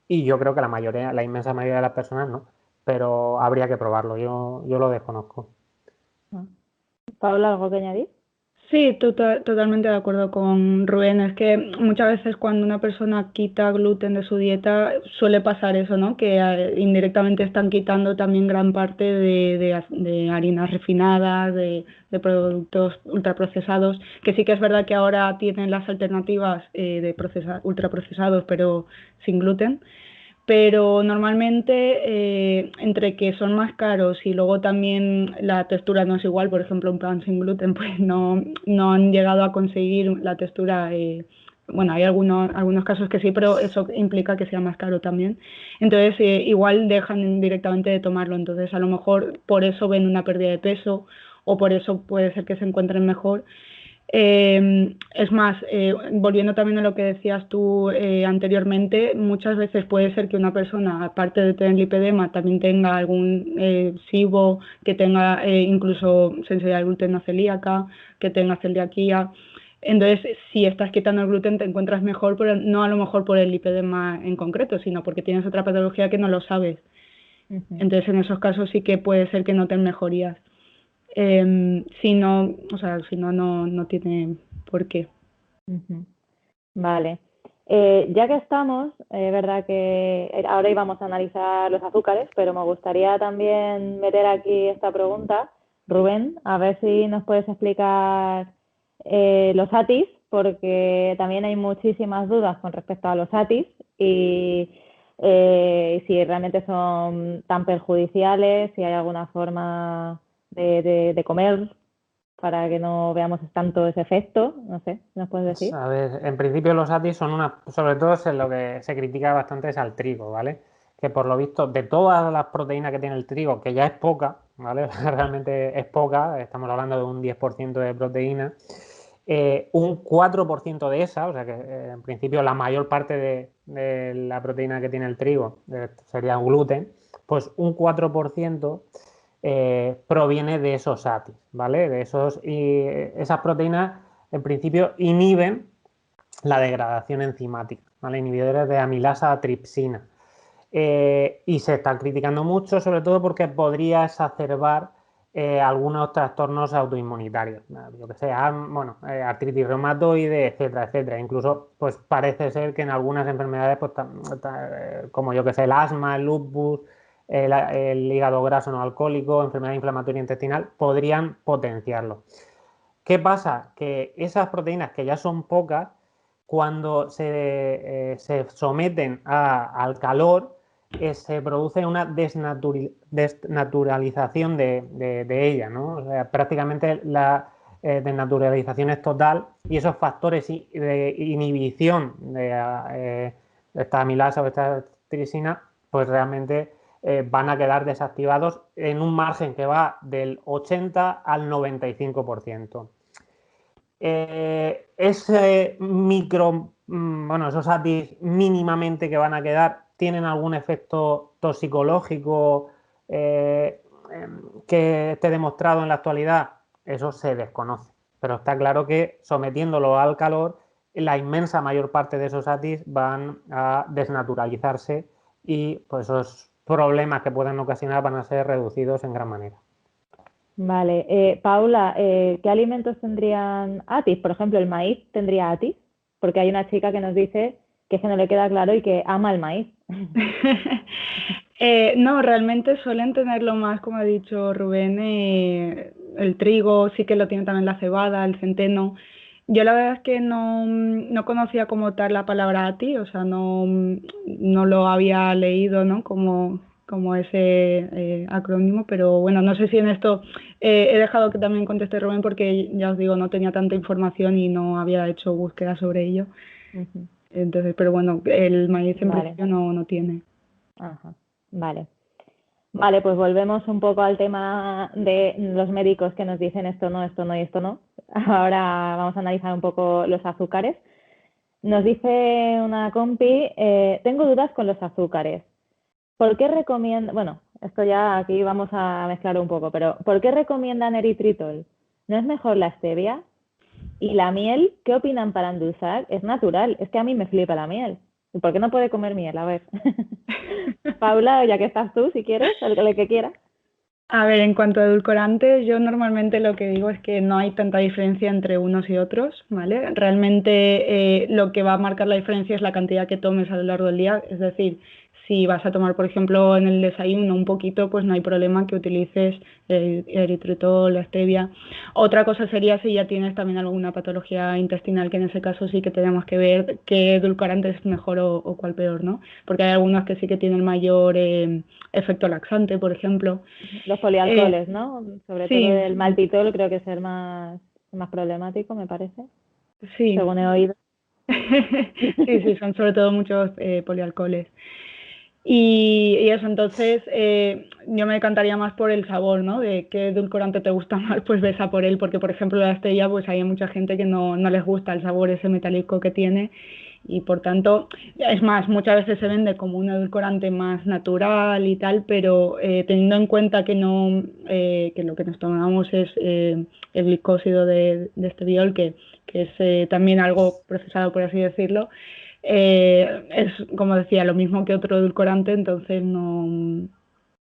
y yo creo que la inmensa mayoría de las personas no, pero habría que probarlo, yo lo desconozco. Paula, ¿algo que añadir? Sí, totalmente de acuerdo con Rubén. Es que muchas veces cuando una persona quita gluten de su dieta suele pasar eso, ¿no? Que indirectamente están quitando también gran parte de harinas refinadas, de productos ultraprocesados, que sí que es verdad que ahora tienen las alternativas de ultraprocesados, pero sin gluten. Pero normalmente entre que son más caros y luego también la textura no es igual, por ejemplo un pan sin gluten pues no han llegado a conseguir la textura, bueno hay algunos casos que sí, pero eso implica que sea más caro también, entonces igual dejan directamente de tomarlo, entonces a lo mejor por eso ven una pérdida de peso o por eso puede ser que se encuentren mejor. Es más, volviendo también a lo que decías tú anteriormente, muchas veces puede ser que una persona, aparte de tener lipedema, también tenga algún SIBO, que tenga incluso sensibilidad al gluten o celíaca, que tenga celiaquía. Entonces, si estás quitando el gluten, te encuentras mejor, pero no a lo mejor por el lipedema en concreto, sino porque tienes otra patología que no lo sabes. Entonces, en esos casos sí que puede ser que noten mejorías. Si no, o sea, si no, no tiene por qué. Vale. Ya que estamos, verdad que ahora íbamos a analizar los azúcares, pero me gustaría también meter aquí esta pregunta, Rubén, a ver si nos puedes explicar los ATIs, porque también hay muchísimas dudas con respecto a los ATIs y si realmente son tan perjudiciales, si hay alguna forma de comer para que no veamos tanto ese efecto, no sé, ¿nos puedes decir? A ver, en principio los ATIs son sobre todo es lo que se critica bastante es al trigo, ¿vale? Que por lo visto, de todas las proteínas que tiene el trigo, que ya es poca, ¿vale? Realmente es poca, estamos hablando de un 10% de proteína, un 4% de esa, o sea que en principio la mayor parte de la proteína que tiene el trigo sería gluten, pues un 4% proviene de esos ATIs, ¿vale? Y esas proteínas en principio inhiben la degradación enzimática, ¿vale? Inhibidores de amilasa tripsina. Y se están criticando mucho, sobre todo porque podría exacerbar algunos trastornos autoinmunitarios, yo que sé, bueno, artritis reumatoide, etcétera, etcétera. Incluso, pues parece ser que en algunas enfermedades, pues, como yo que sé, el asma, el lupus, el hígado graso no alcohólico, enfermedad inflamatoria intestinal, podrían potenciarlo. ¿Qué pasa? Que esas proteínas que ya son pocas, cuando se someten al calor, se produce una desnaturalización de ella, ¿no? O sea, prácticamente la desnaturalización es total y esos factores de inhibición de esta amilasa o esta tripsina, pues realmente van a quedar desactivados en un margen que va del 80 al 95%. Ese bueno, esos ATIs mínimamente que van a quedar, ¿tienen algún efecto toxicológico que esté demostrado en la actualidad? Eso se desconoce, pero está claro que sometiéndolo al calor, la inmensa mayor parte de esos ATIs van a desnaturalizarse y pues esos problemas que pueden ocasionar van a ser reducidos en gran manera. Vale, Paula, ¿qué alimentos tendrían ATIs? Por ejemplo, ¿el maíz tendría ATIs? Porque hay una chica que nos dice que es que no le queda claro y que ama el maíz. No, realmente suelen tenerlo más, como ha dicho Rubén, el trigo, sí que lo tiene también la cebada, el centeno. Yo la verdad es que no conocía como tal la palabra ATI, o sea, no lo había leído, ¿no? Como ese acrónimo, pero bueno, no sé si en esto he dejado que también conteste Rubén porque ya os digo, no tenía tanta información y no había hecho búsqueda sobre ello. Entonces, pero bueno, el maíz en principio no tiene. Ajá, vale. Vale, pues volvemos un poco al tema de los médicos que nos dicen esto no, esto no y esto no. Ahora vamos a analizar un poco los azúcares. Nos dice una compi, tengo dudas con los azúcares. ¿Por qué recomiendan, bueno, esto ya aquí vamos a mezclar un poco, pero ¿por qué recomiendan eritritol? ¿No es mejor la stevia? ¿Y la miel? ¿Qué opinan para endulzar? Es natural, es que a mí me flipa la miel. ¿Y por qué no puede comer miel? A ver. Paula, ya que estás tú, si quieres, el que quiera. A ver, en cuanto a edulcorantes, yo normalmente lo que digo es que no hay tanta diferencia entre unos y otros, ¿vale? Realmente lo que va a marcar la diferencia es la cantidad que tomes a lo largo del día. Es decir, si vas a tomar, por ejemplo, en el desayuno un poquito, pues no hay problema que utilices el eritritol, la stevia. Otra cosa sería si ya tienes también alguna patología intestinal, que en ese caso sí que tenemos que ver qué edulcorante es mejor o cuál peor, ¿no? Porque hay algunos que sí que tienen mayor efecto laxante, por ejemplo. Los Eh, polialcoholes, ¿no? Sobre todo sí, el maltitol creo que es el más problemático, me parece, sí. según he oído. Sí, sí, son sobre todo muchos polialcoholes. Y eso, entonces yo me decantaría más por el sabor, ¿no? De qué edulcorante te gusta más, pues ves a por él, porque por ejemplo la stevia, pues hay mucha gente que no les gusta el sabor ese metálico que tiene y por tanto, es más, muchas veces se vende como un edulcorante más natural y tal, pero teniendo en cuenta que no, que lo que nos tomamos es el glicósido de esteviol, que es también algo procesado, por así decirlo, es, como decía, lo mismo que otro edulcorante, entonces no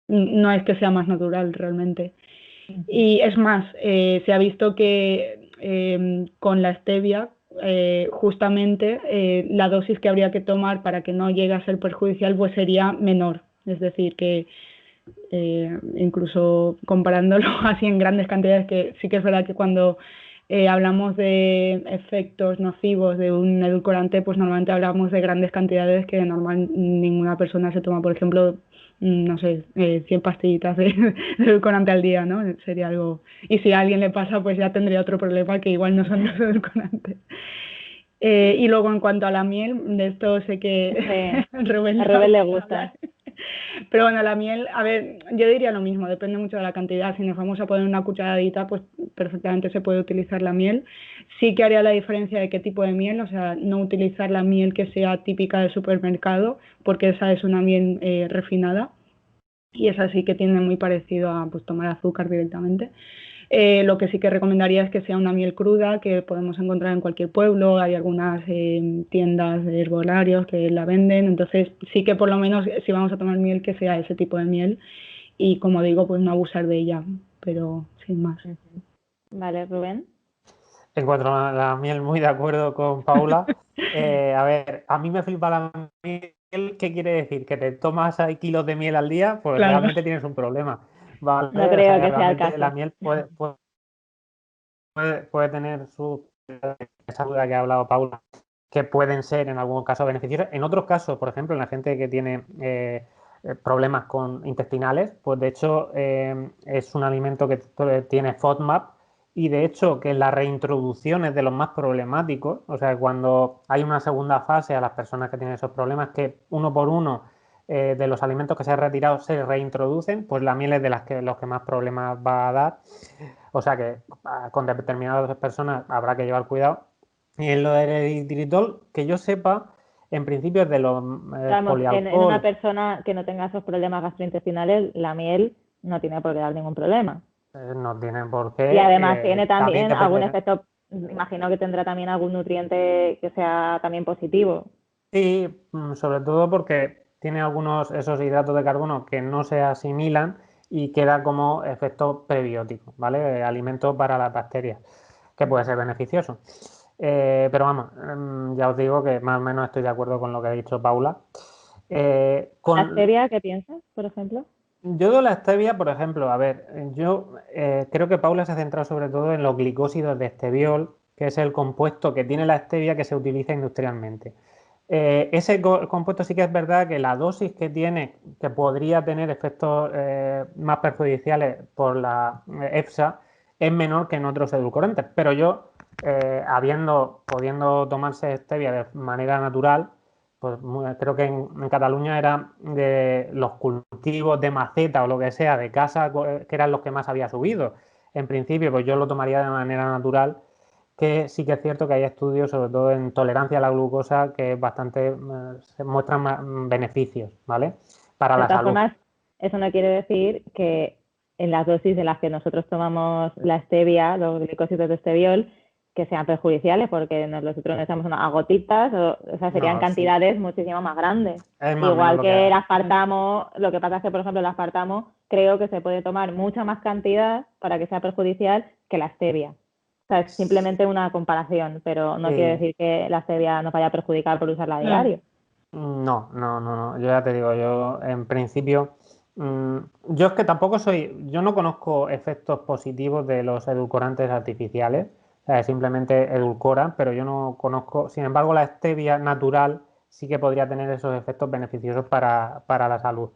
es que sea más natural realmente. Y es más, se ha visto que con la stevia, justamente la dosis que habría que tomar para que no llegue a ser perjudicial, pues sería menor. Es decir, que incluso comparándolo así en grandes cantidades, que sí que es verdad que cuando hablamos de efectos nocivos de un edulcorante, pues normalmente hablamos de grandes cantidades que normal ninguna persona se toma, por ejemplo, no sé, 100 pastillitas de edulcorante al día, ¿no? Sería algo... Y si a alguien le pasa, pues ya tendría otro problema que igual no son los edulcorantes. Y luego en cuanto a la miel, de esto sé que Sí, Rubén a le va a Rubén le hablar. gusta. Pero bueno, la miel, a ver, yo diría lo mismo, depende mucho de la cantidad. Si nos vamos a poner una cucharadita, pues perfectamente se puede utilizar la miel. Sí que haría la diferencia de qué tipo de miel, o sea, no utilizar la miel que sea típica del supermercado, porque esa es una miel refinada y esa sí que tiene muy parecido a pues, tomar azúcar directamente. Lo que sí que recomendaría es que sea una miel cruda que podemos encontrar en cualquier pueblo. Hay algunas tiendas de herbolarios que la venden. Entonces sí que por lo menos si vamos a tomar miel que sea ese tipo de miel y como digo pues no abusar de ella, pero sin más. Vale, Rubén. En cuanto a la miel, muy de acuerdo con Paula. A ver, a mí me flipa la miel. ¿Qué quiere decir? ¿Que te tomas ahí kilos de miel al día? Pues Claro, realmente tienes un problema, No ¿vale? O sea, creo que que sea el realmente la caso. miel puede tener esa duda que ha hablado Paula, que pueden ser en algunos casos beneficiosas. En otros casos, por ejemplo, en la gente que tiene problemas intestinales, pues de hecho es un alimento que tiene FODMAP y de hecho que la reintroducción es de los más problemáticos, o sea, cuando hay una segunda fase a las personas que tienen esos problemas, que uno por uno de los alimentos que se han retirado se reintroducen, pues la miel es de los que más problemas va a dar. O sea que con determinadas personas habrá que llevar cuidado. Y en lo del eritritol, que yo sepa, en principio es de los Vamos, en una polialcohol. persona que no tenga esos problemas gastrointestinales, la miel no tiene por qué dar ningún problema. No tienen por Y qué. además tiene También también algún depende. efecto, imagino que tendrá también algún nutriente que sea también positivo. Sí, sobre todo porque tiene algunos esos hidratos de carbono que no se asimilan y queda como efecto prebiótico, ¿vale? Alimento para las bacterias, que puede ser beneficioso. Pero vamos, ya os digo que más o menos estoy de acuerdo con lo que ha dicho Paula. ¿La Con stevia qué piensas, por ejemplo? Yo de la stevia, por ejemplo, a ver, yo creo que Paula se ha centrado sobre todo en los glicósidos de esteviol, que es el compuesto que tiene la stevia que se utiliza industrialmente. Ese compuesto sí que es verdad que la dosis que tiene, que podría tener efectos más perjudiciales por la EFSA, es menor que en otros edulcorantes. Pero yo, pudiendo tomarse stevia de manera natural, pues creo que en Cataluña eran de los cultivos de maceta o lo que sea de casa, que eran los que más había subido. En principio, pues yo lo tomaría de manera natural, que sí que es cierto que hay estudios, sobre todo en tolerancia a la glucosa, que bastante se muestran beneficios, ¿vale? Para De la todas salud. formas, eso no quiere decir que en las dosis en las que nosotros tomamos la stevia, los glicósidos de esteviol, que sean perjudiciales, porque nosotros necesitamos a gotitas, o sea, serían cantidades muchísimo más grandes. Igual que el aspartamo, lo que pasa es que, por ejemplo, el aspartamo creo que se puede tomar mucha más cantidad para que sea perjudicial que la stevia. O sea, es simplemente una comparación, pero no quiere decir que la stevia nos vaya a perjudicar por usarla a diario. No. Yo ya te digo, yo en principio, yo es que tampoco yo no conozco efectos positivos de los edulcorantes artificiales, o sea, simplemente edulcoran, pero yo no conozco, sin embargo, la stevia natural sí que podría tener esos efectos beneficiosos para la salud.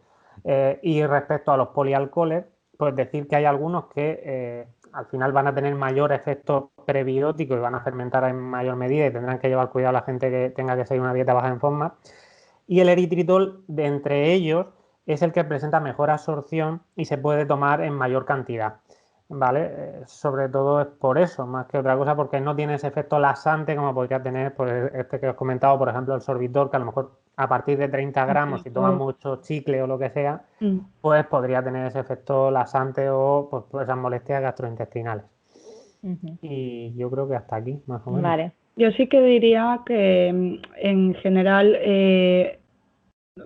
Y respecto a los polialcoholes, pues decir que hay algunos que al final van a tener mayor efecto prebiótico y van a fermentar en mayor medida y tendrán que llevar cuidado a la gente que tenga que seguir una dieta baja en FODMAP. Y el eritritol, de entre ellos, es el que presenta mejor absorción y se puede tomar en mayor cantidad, ¿vale? Sobre todo es por eso, más que otra cosa, porque no tiene ese efecto laxante como podría tener pues, este que os he comentado, por ejemplo, el Sorbitor, que a lo mejor a partir de 30 gramos, si tomas mucho chicle o lo que sea, pues podría tener ese efecto laxante o pues, esas molestias gastrointestinales. Y yo creo que hasta aquí, más o menos. Vale. Yo sí que diría que en general,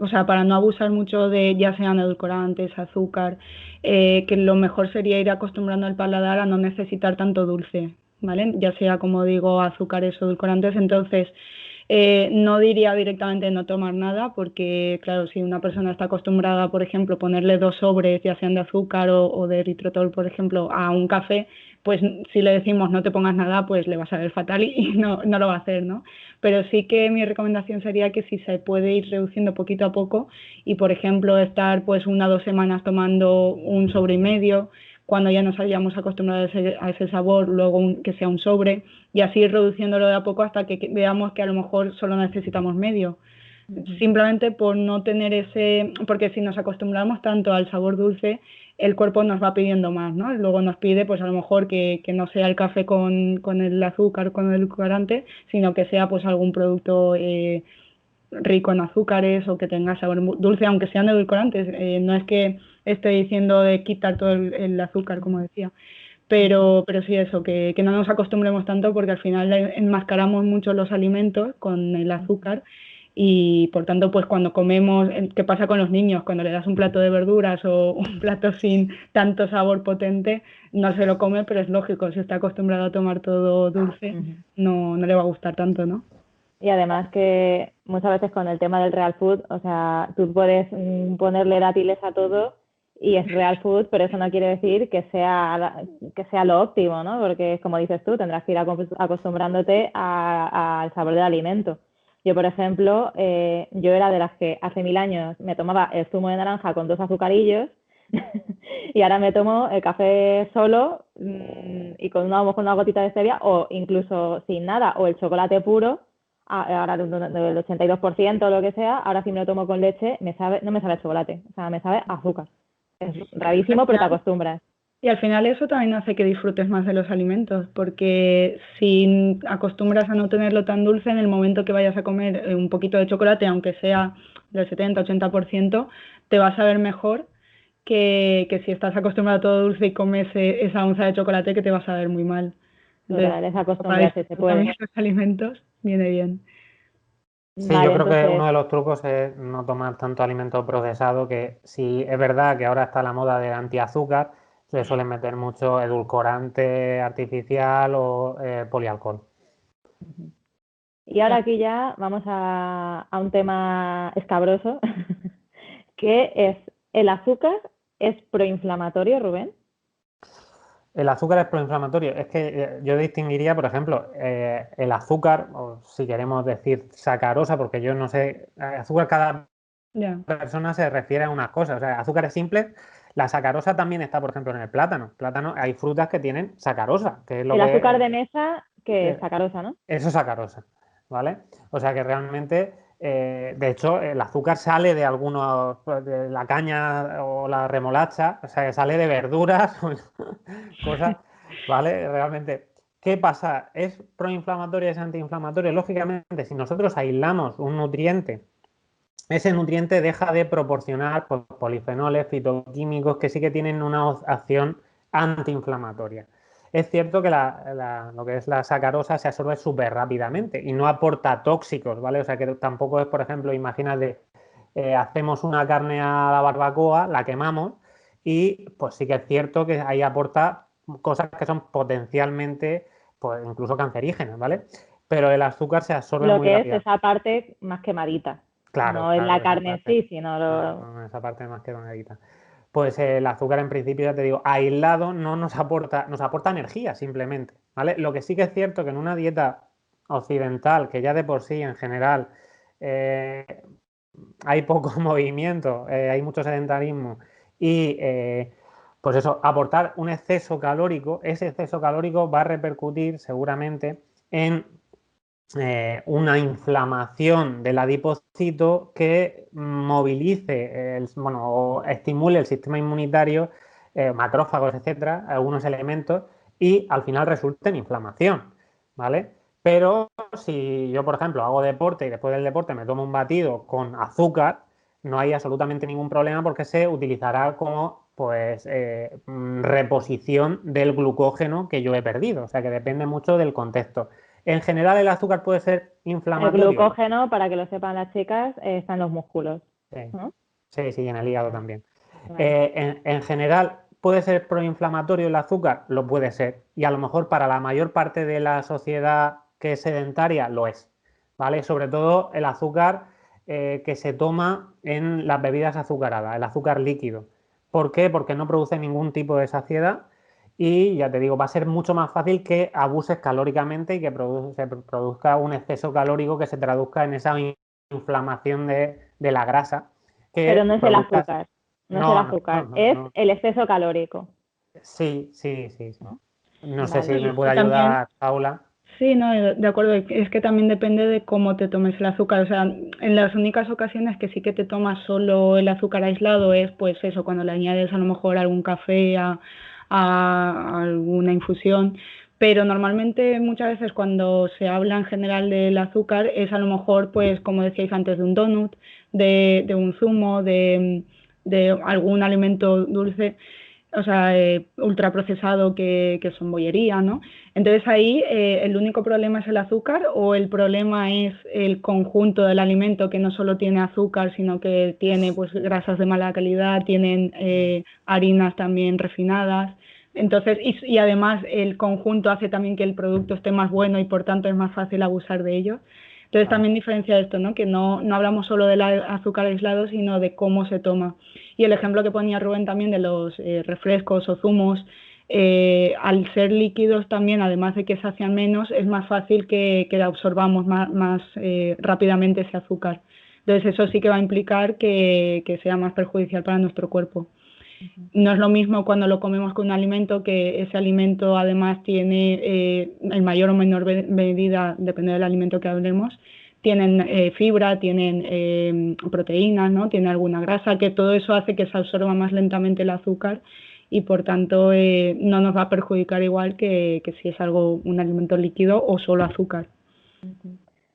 o sea, para no abusar mucho de ya sean edulcorantes, azúcar, que lo mejor sería ir acostumbrando al paladar a no necesitar tanto dulce, ¿vale? Ya sea, como digo, azúcares o edulcorantes. Entonces, no diría directamente no tomar nada, porque claro, si una persona está acostumbrada, por ejemplo, ponerle 2 sobres, ya sean de azúcar o de eritritol, por ejemplo, a un café, pues si le decimos no te pongas nada, pues le va a saber fatal y no lo va a hacer, ¿no? Pero sí que mi recomendación sería que si se puede ir reduciendo poquito a poco y, por ejemplo, estar pues 1 o 2 semanas tomando un sobre y medio, cuando ya nos hayamos acostumbrado a ese sabor, luego que sea un sobre, y así ir reduciéndolo de a poco hasta que veamos que a lo mejor solo necesitamos medio. Simplemente por no tener porque si nos acostumbramos tanto al sabor dulce, el cuerpo nos va pidiendo más, ¿no? Luego nos pide, pues a lo mejor que no sea el café con el azúcar, con el edulcorante, sino que sea pues algún producto rico en azúcares o que tenga sabor dulce, aunque sean edulcorantes. No es que esté diciendo de quitar todo el azúcar, como decía. Pero sí eso, que no nos acostumbremos tanto, porque al final enmascaramos mucho los alimentos con el azúcar y por tanto pues cuando comemos, ¿qué pasa con los niños? Cuando le das un plato de verduras o un plato sin tanto sabor potente, no se lo come, pero es lógico, si está acostumbrado a tomar todo dulce, no le va a gustar tanto, ¿no? Y además que muchas veces con el tema del real food, o sea, tú puedes ponerle dátiles a todo y es real food, pero eso no quiere decir que sea lo óptimo, ¿no? Porque, como dices tú, tendrás que ir acostumbrándote al sabor del alimento. Yo, por ejemplo, yo era de las que hace 1000 años me tomaba el zumo de naranja con 2 azucarillos y ahora me tomo el café solo y con una gotita de stevia o incluso sin nada, o el chocolate puro, ahora del 82% o lo que sea, ahora si me lo tomo con leche no me sabe a chocolate, o sea, me sabe a azúcar. Es rarísimo, pero te acostumbras. Y al final eso también hace que disfrutes más de los alimentos, porque si acostumbras a no tenerlo tan dulce, en el momento que vayas a comer un poquito de chocolate, aunque sea del 70-80%, te va a saber mejor que si estás acostumbrado a todo dulce y comes esa onza de chocolate, que te va a saber muy mal. Total, es acostumbrarse, se puede. También los alimentos viene bien. Sí, vale, yo creo entonces, que uno de los trucos es no tomar tanto alimento procesado, que si es verdad que ahora está la moda del antiazúcar, le suelen meter mucho edulcorante artificial o polialcohol. Y ahora aquí ya vamos a un tema escabroso, que es, ¿el azúcar es proinflamatorio, Rubén? El azúcar es proinflamatorio. Es que yo distinguiría, por ejemplo, el azúcar, o si queremos decir sacarosa, porque yo no sé, azúcar cada persona se refiere a unas cosas. O sea, azúcares simples, la sacarosa también está, por ejemplo, en el plátano. Plátano, hay frutas que tienen sacarosa, que es lo el que... azúcar de mesa, que es sacarosa, ¿no? Eso es sacarosa, ¿vale? O sea que realmente, de hecho, el azúcar sale de algunos, de la caña o la remolacha, o sea que sale de verduras, cosas, ¿vale? Realmente, ¿qué pasa? ¿Es proinflamatorio, es antiinflamatorio? Lógicamente, si nosotros aislamos un nutriente, ese nutriente deja de proporcionar polifenoles, fitoquímicos que sí que tienen una acción antiinflamatoria. es cierto que lo que es la sacarosa se absorbe súper rápidamente y no aporta tóxicos, ¿vale? O sea que tampoco es, por ejemplo, imagínate, hacemos una carne a la barbacoa, la quemamos y pues sí que es cierto que ahí aporta cosas que son potencialmente, pues incluso cancerígenas, ¿vale? Pero el azúcar se absorbe Lo muy que es rápidamente. esa parte más quemadita. Claro, No es la claro, esa carne en parte. sí, sino lo... Esa parte más que donadita. Pues el azúcar en principio, ya te digo, aislado no nos aporta energía simplemente, ¿vale? Lo que sí que es cierto que en una dieta occidental, que ya de por sí en general eh, hay poco movimiento, hay mucho sedentarismo y pues eso, aportar un exceso calórico, ese exceso calórico va a repercutir seguramente en una inflamación del adipocito que movilice, bueno, o estimule el sistema inmunitario, macrófagos, etcétera, algunos elementos, y al final resulte en inflamación, ¿vale? Pero si yo, por ejemplo, hago deporte y después del deporte me tomo un batido con azúcar, no hay absolutamente ningún problema porque se utilizará como pues reposición del glucógeno que yo he perdido. O sea que depende mucho del contexto. En general, el azúcar puede ser El inflamatorio. glucógeno, para que lo sepan las chicas, está en los músculos, Sí, ¿no? sí, sí, en el hígado también. Vale. En general, ¿puede ser proinflamatorio el azúcar? Lo puede ser. Y a lo mejor para la mayor parte de la sociedad que es sedentaria lo es. ¿Vale? Sobre todo el azúcar que se toma en las bebidas azucaradas, el azúcar líquido. ¿Por qué? Porque no produce ningún tipo de saciedad y ya te digo, va a ser mucho más fácil que abuses calóricamente y que se produzca un exceso calórico que se traduzca en esa inflamación de la grasa Pero que no es el produzca. azúcar, no es el No, no, no, azúcar, no, es no. el exceso calórico, Sí, sí, sí, sí. ¿no? No sé si Vale. me puede Y también, ayudar Paula. sí, no, de acuerdo, es que también depende de cómo te tomes el azúcar. O sea, en las únicas ocasiones que sí que te tomas solo el azúcar aislado es pues eso, cuando le añades a lo mejor algún café a alguna infusión. Pero normalmente muchas veces cuando se habla en general del azúcar es a lo mejor, pues como decíais antes, de un donut, de un zumo, de algún alimento dulce, o sea, ultraprocesado que son bollería, ¿no? Entonces ahí el único problema es el azúcar o el problema es el conjunto del alimento que no solo tiene azúcar, sino que tiene pues grasas de mala calidad, tienen harinas también refinadas. Entonces, y además el conjunto hace también que el producto esté más bueno y por tanto es más fácil abusar de ello. Entonces Claro. también diferencia esto, ¿no? Que no hablamos solo del azúcar aislado, sino de cómo se toma. Y el ejemplo que ponía Rubén también de los refrescos o zumos, al ser líquidos también, además de que sacian menos, es más fácil que absorbamos más rápidamente ese azúcar. Entonces eso sí que va a implicar que sea más perjudicial para nuestro cuerpo. No es lo mismo cuando lo comemos con un alimento, que ese alimento además tiene, en mayor o menor medida, depende del alimento que hablemos, tienen fibra, tienen proteínas, ¿no? Tiene alguna grasa, que todo eso hace que se absorba más lentamente el azúcar y por tanto no nos va a perjudicar igual que si es un alimento líquido o solo azúcar.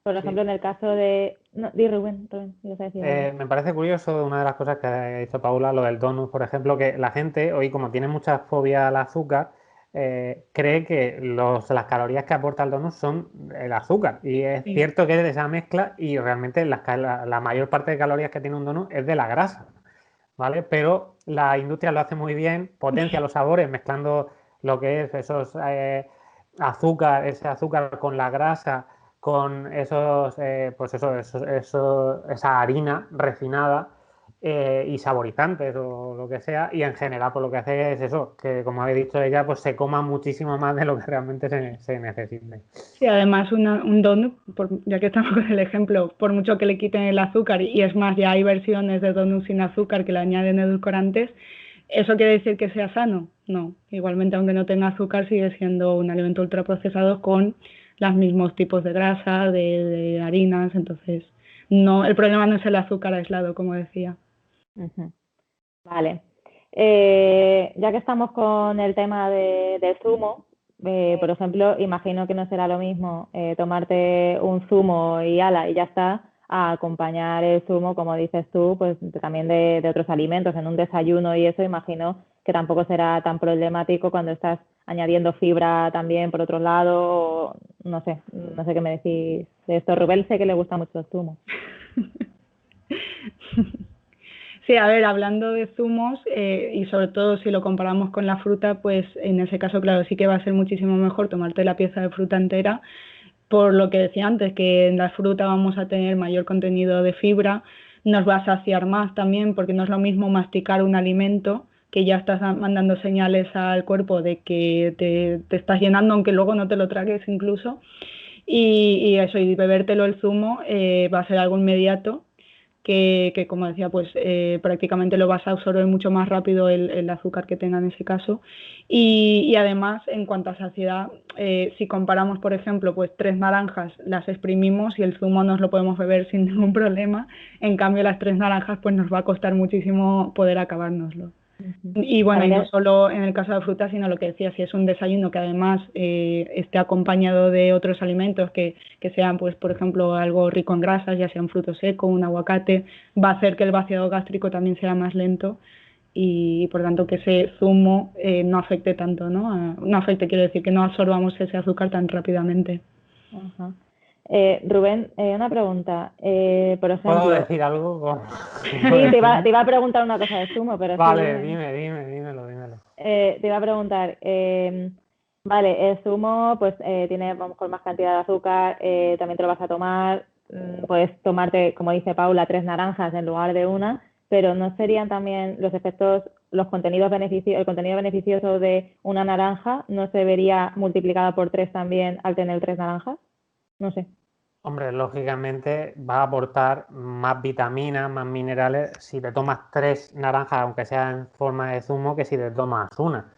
Por Sí. ejemplo, en el caso de... No, di Rubén, ibas a decir algo. Me parece curioso una de las cosas que ha dicho Paula, lo del donut, por ejemplo, que la gente hoy, como tiene mucha fobia al azúcar, cree que las calorías que aporta el donut son el azúcar. Y es Sí. cierto que es de esa mezcla y realmente la mayor parte de calorías que tiene un donut es de la grasa, ¿vale? Pero la industria lo hace muy bien, potencia los sabores mezclando lo que es esos ese azúcar con la grasa, con pues esa harina refinada y saborizantes o lo que sea, y en general pues lo que hace es eso, que como habéis dicho ella, pues se coma muchísimo más de lo que realmente se necesite. Sí, además un donut, ya que estamos con el ejemplo, por mucho que le quiten el azúcar, y es más, ya hay versiones de donut sin azúcar que le añaden edulcorantes, ¿eso quiere decir que sea sano? No. Igualmente, aunque no tenga azúcar, sigue siendo un alimento ultraprocesado con los mismos tipos de grasa, de harinas, entonces no, el problema no es el azúcar aislado, como decía. Vale. Ya que estamos con el tema del zumo, por ejemplo, imagino que no será lo mismo tomarte un zumo y ala y ya está, a acompañar el zumo, como dices tú, pues también de otros alimentos, en un desayuno y eso, imagino que tampoco será tan problemático cuando estás añadiendo fibra también por otro lado, no sé qué me decís de esto. Rubén sé que le gusta mucho el zumo. Sí, a ver, hablando de zumos y sobre todo si lo comparamos con la fruta, pues en ese caso, claro, sí que va a ser muchísimo mejor tomarte la pieza de fruta entera, por lo que decía antes, que en la fruta vamos a tener mayor contenido de fibra, nos va a saciar más también, porque no es lo mismo masticar un alimento que ya estás mandando señales al cuerpo de que te estás llenando, aunque luego no te lo tragues incluso, y eso, y bebértelo el zumo va a ser algo inmediato que como decía, pues prácticamente lo vas a absorber mucho más rápido el azúcar que tenga en ese caso. Y además, en cuanto a saciedad, si comparamos, por ejemplo, pues 3 naranjas, las exprimimos y el zumo nos lo podemos beber sin ningún problema. En cambio, las 3 naranjas, pues nos va a costar muchísimo poder acabárnoslo. Y bueno, y no solo en el caso de frutas, sino lo que decía, si es un desayuno que además esté acompañado de otros alimentos que sean, pues por ejemplo, algo rico en grasas, ya sea un fruto seco, un aguacate, va a hacer que el vaciado gástrico también sea más lento y por tanto que ese zumo no afecte tanto, ¿no? No afecte, quiero decir, que no absorbamos ese azúcar tan rápidamente. Ajá. Rubén, una pregunta. Por ejemplo, ¿Puedo decir algo? Sí, te iba a preguntar una cosa de zumo, pero vale, sí, dímelo. te iba a preguntar, vale, el zumo pues tiene a lo mejor más cantidad de azúcar, también te lo vas a tomar, puedes tomarte, como dice Paula, 3 naranjas en lugar de una, pero ¿no serían también los efectos, el contenido beneficioso de una naranja no se vería multiplicado por 3 también al tener 3 naranjas? No sé. Hombre, lógicamente va a aportar más vitaminas, más minerales si te tomas 3 naranjas, aunque sea en forma de zumo, que si te tomas una.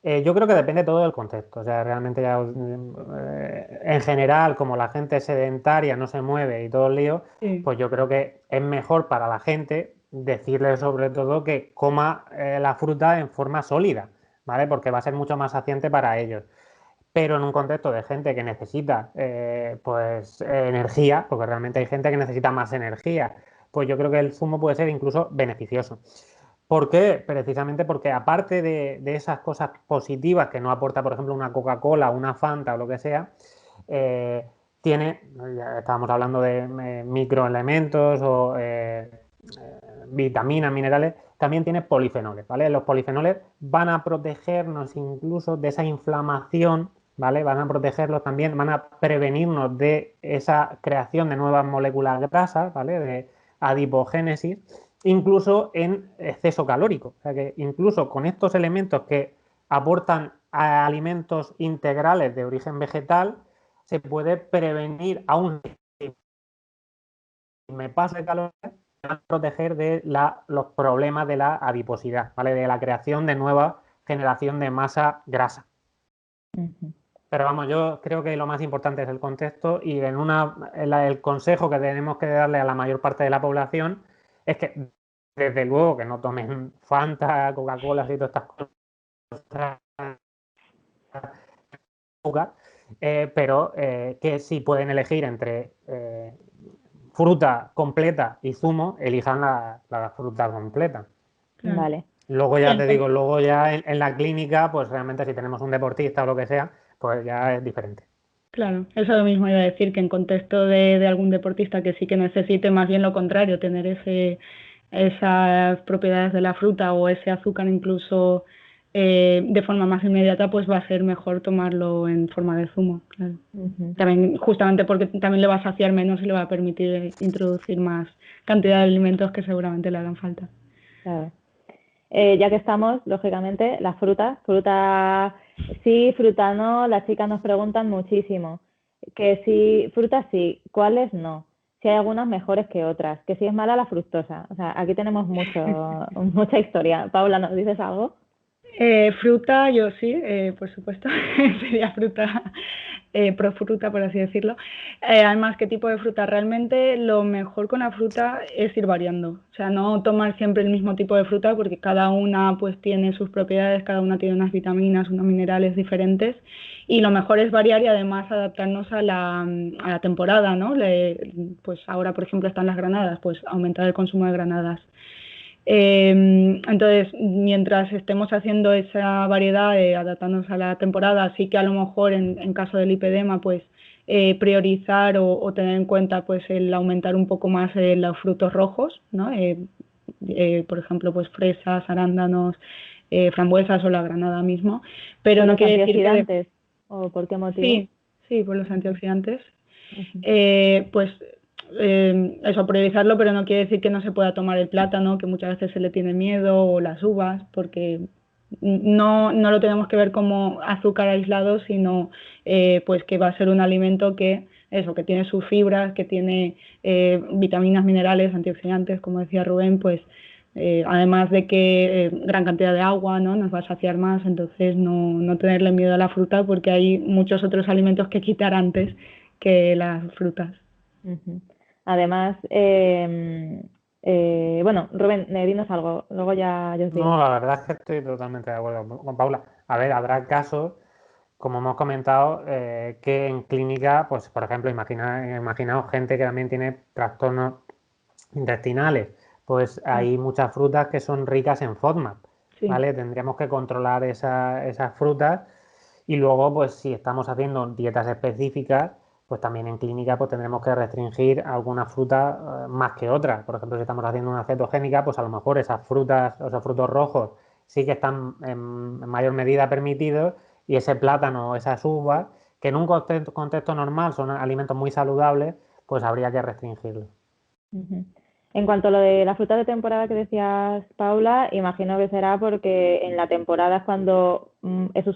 Yo creo que depende todo del contexto. O sea, realmente ya en general, como la gente es sedentaria, no se mueve y todo el lío, Sí. pues yo creo que es mejor para la gente decirle sobre todo que coma la fruta en forma sólida, ¿vale? Porque va a ser mucho más saciante para ellos. Pero en un contexto de gente que necesita energía, porque realmente hay gente que necesita más energía, pues yo creo que el zumo puede ser incluso beneficioso. ¿Por qué? Precisamente porque aparte de esas cosas positivas que no aporta, por ejemplo, una Coca-Cola, una Fanta o lo que sea, tiene, ya estábamos hablando de microelementos o vitaminas, minerales, también tiene polifenoles, ¿vale? Los polifenoles van a protegernos incluso de esa inflamación, ¿vale? Van a protegerlos también, van a prevenirnos de esa creación de nuevas moléculas grasas, ¿vale? De adipogénesis, incluso en exceso calórico. O sea que incluso con estos elementos que aportan a alimentos integrales de origen vegetal, se puede prevenir aún si me pasa de calorías, me van a proteger de los problemas de la adiposidad, ¿vale? De la creación de nueva generación de masa grasa. Uh-huh. Pero vamos, yo creo que lo más importante es el contexto y el consejo que tenemos que darle a la mayor parte de la población es que, desde luego, que no tomen Fanta, Coca-Cola y todas estas cosas, pero que si pueden elegir entre fruta completa y zumo, elijan la fruta completa. Claro. Vale. Luego ya te digo, luego ya en la clínica, pues realmente si tenemos un deportista o lo que sea, pues ya es diferente. Claro, eso es lo mismo iba a decir, que en contexto de algún deportista que sí que necesite más bien lo contrario, tener esas propiedades de la fruta o ese azúcar incluso de forma más inmediata, pues va a ser mejor tomarlo en forma de zumo, claro. Uh-huh. También, justamente porque también le va a saciar menos y le va a permitir introducir más cantidad de alimentos que seguramente le hagan falta. Claro. Ya que estamos, lógicamente, las frutas, fruta sí, fruta no, las chicas nos preguntan muchísimo. Que si, frutas sí, ¿cuáles no? Si hay algunas mejores que otras, que si es mala la fructosa. O sea, aquí tenemos mucha historia. Paula, ¿nos dices algo? Fruta, yo sí, por supuesto, sería fruta, pro fruta, por así decirlo. Además, ¿qué tipo de fruta? Realmente lo mejor con la fruta es ir variando, o sea, no tomar siempre el mismo tipo de fruta porque cada una pues tiene sus propiedades, cada una tiene unas vitaminas, unos minerales diferentes y lo mejor es variar y además adaptarnos a la temporada, ¿no? Pues ahora, por ejemplo, están las granadas, pues aumentar el consumo de granadas. Entonces, mientras estemos haciendo esa variedad, adaptándonos a la temporada, sí que a lo mejor en caso del lipedema, pues priorizar o tener en cuenta pues el aumentar un poco más los frutos rojos, ¿no? Por ejemplo, pues fresas, arándanos, frambuesas o la granada mismo, pero ¿Por no los quiere decir que... antioxidantes o por qué motivo? Sí, por los antioxidantes. Uh-huh. Pues eso, priorizarlo, pero no quiere decir que no se pueda tomar el plátano, que muchas veces se le tiene miedo, o las uvas, porque no lo tenemos que ver como azúcar aislado, sino pues que va a ser un alimento que tiene sus fibras, que tiene vitaminas, minerales, antioxidantes, como decía Rubén, pues además de que gran cantidad de agua, ¿no? Nos va a saciar más, entonces no tenerle miedo a la fruta porque hay muchos otros alimentos que quitar antes que las frutas. Uh-huh. Además, bueno, Rubén, dinos algo, luego ya yo os digo. No, la verdad es que estoy totalmente de acuerdo con Paula. A ver, habrá casos, como hemos comentado, que en clínica, pues por ejemplo, imaginaos gente que también tiene trastornos intestinales, pues hay muchas frutas que son ricas en FODMAP, ¿vale? Tendríamos que controlar esas frutas y luego, pues si estamos haciendo dietas específicas, pues también en clínica pues tendremos que restringir algunas frutas más que otras. Por ejemplo, si estamos haciendo una cetogénica, pues a lo mejor esas frutas o esos frutos rojos sí que están en mayor medida permitidos y ese plátano o esas uvas, que en un contexto normal son alimentos muy saludables, pues habría que restringirlos. Uh-huh. En cuanto a lo de la fruta de temporada que decías, Paula, imagino que será porque en la temporada es cuando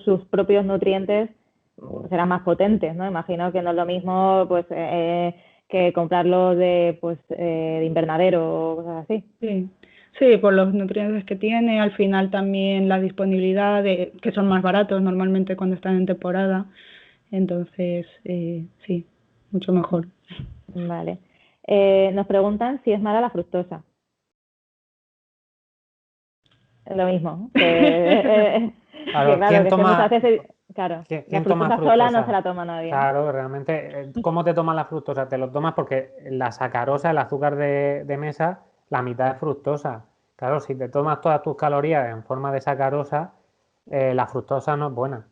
sus propios nutrientes serán más potentes, ¿no? Imagino que no es lo mismo pues que comprarlo de invernadero o cosas así. Sí, por los nutrientes que tiene, al final también la disponibilidad, que son más baratos normalmente cuando están en temporada, entonces sí, mucho mejor. Vale. Nos preguntan si es mala la fructosa. Es lo mismo. Claro, ¿quién toma, claro, ¿quién la toma fructosa sola no se la toma nadie. Claro, realmente, ¿cómo te tomas la fructosa? Te lo tomas porque la sacarosa, el azúcar de mesa, la mitad es fructosa. Claro, si te tomas todas tus calorías en forma de sacarosa, la fructosa no es buena,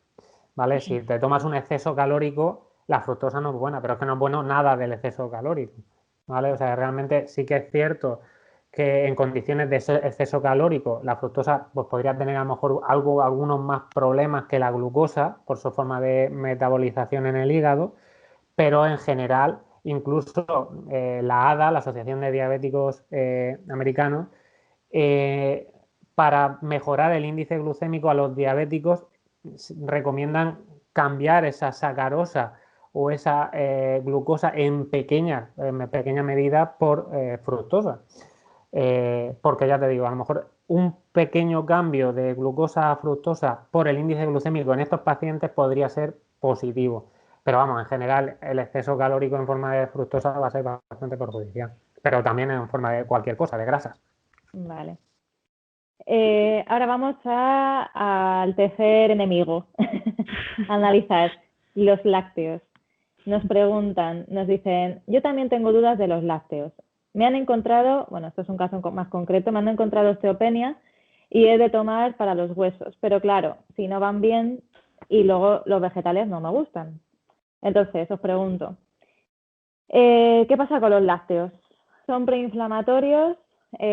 ¿vale? Si te tomas un exceso calórico, la fructosa no es buena, pero es que no es bueno nada del exceso calórico, ¿vale? O sea, realmente sí que es cierto que en condiciones de exceso calórico la fructosa pues, podría tener a lo mejor algunos más problemas que la glucosa por su forma de metabolización en el hígado, pero en general incluso la ADA, la Asociación de Diabéticos Americanos, para mejorar el índice glucémico a los diabéticos recomiendan cambiar esa sacarosa o esa glucosa en pequeña medida por fructosa. Porque ya te digo, a lo mejor un pequeño cambio de glucosa a fructosa por el índice glucémico en estos pacientes podría ser positivo. Pero vamos, en general el exceso calórico en forma de fructosa va a ser bastante perjudicial. Pero también en forma de cualquier cosa, de grasas. Vale. Ahora vamos al tercer enemigo. Analizar los lácteos. Nos preguntan, nos dicen, yo también tengo dudas de los lácteos. Me han encontrado, bueno, esto es un caso más concreto, me han encontrado osteopenia y he de tomar para los huesos. Pero claro, si no van bien y luego los vegetales no me gustan. Entonces, os pregunto, ¿qué pasa con los lácteos? ¿Son preinflamatorios?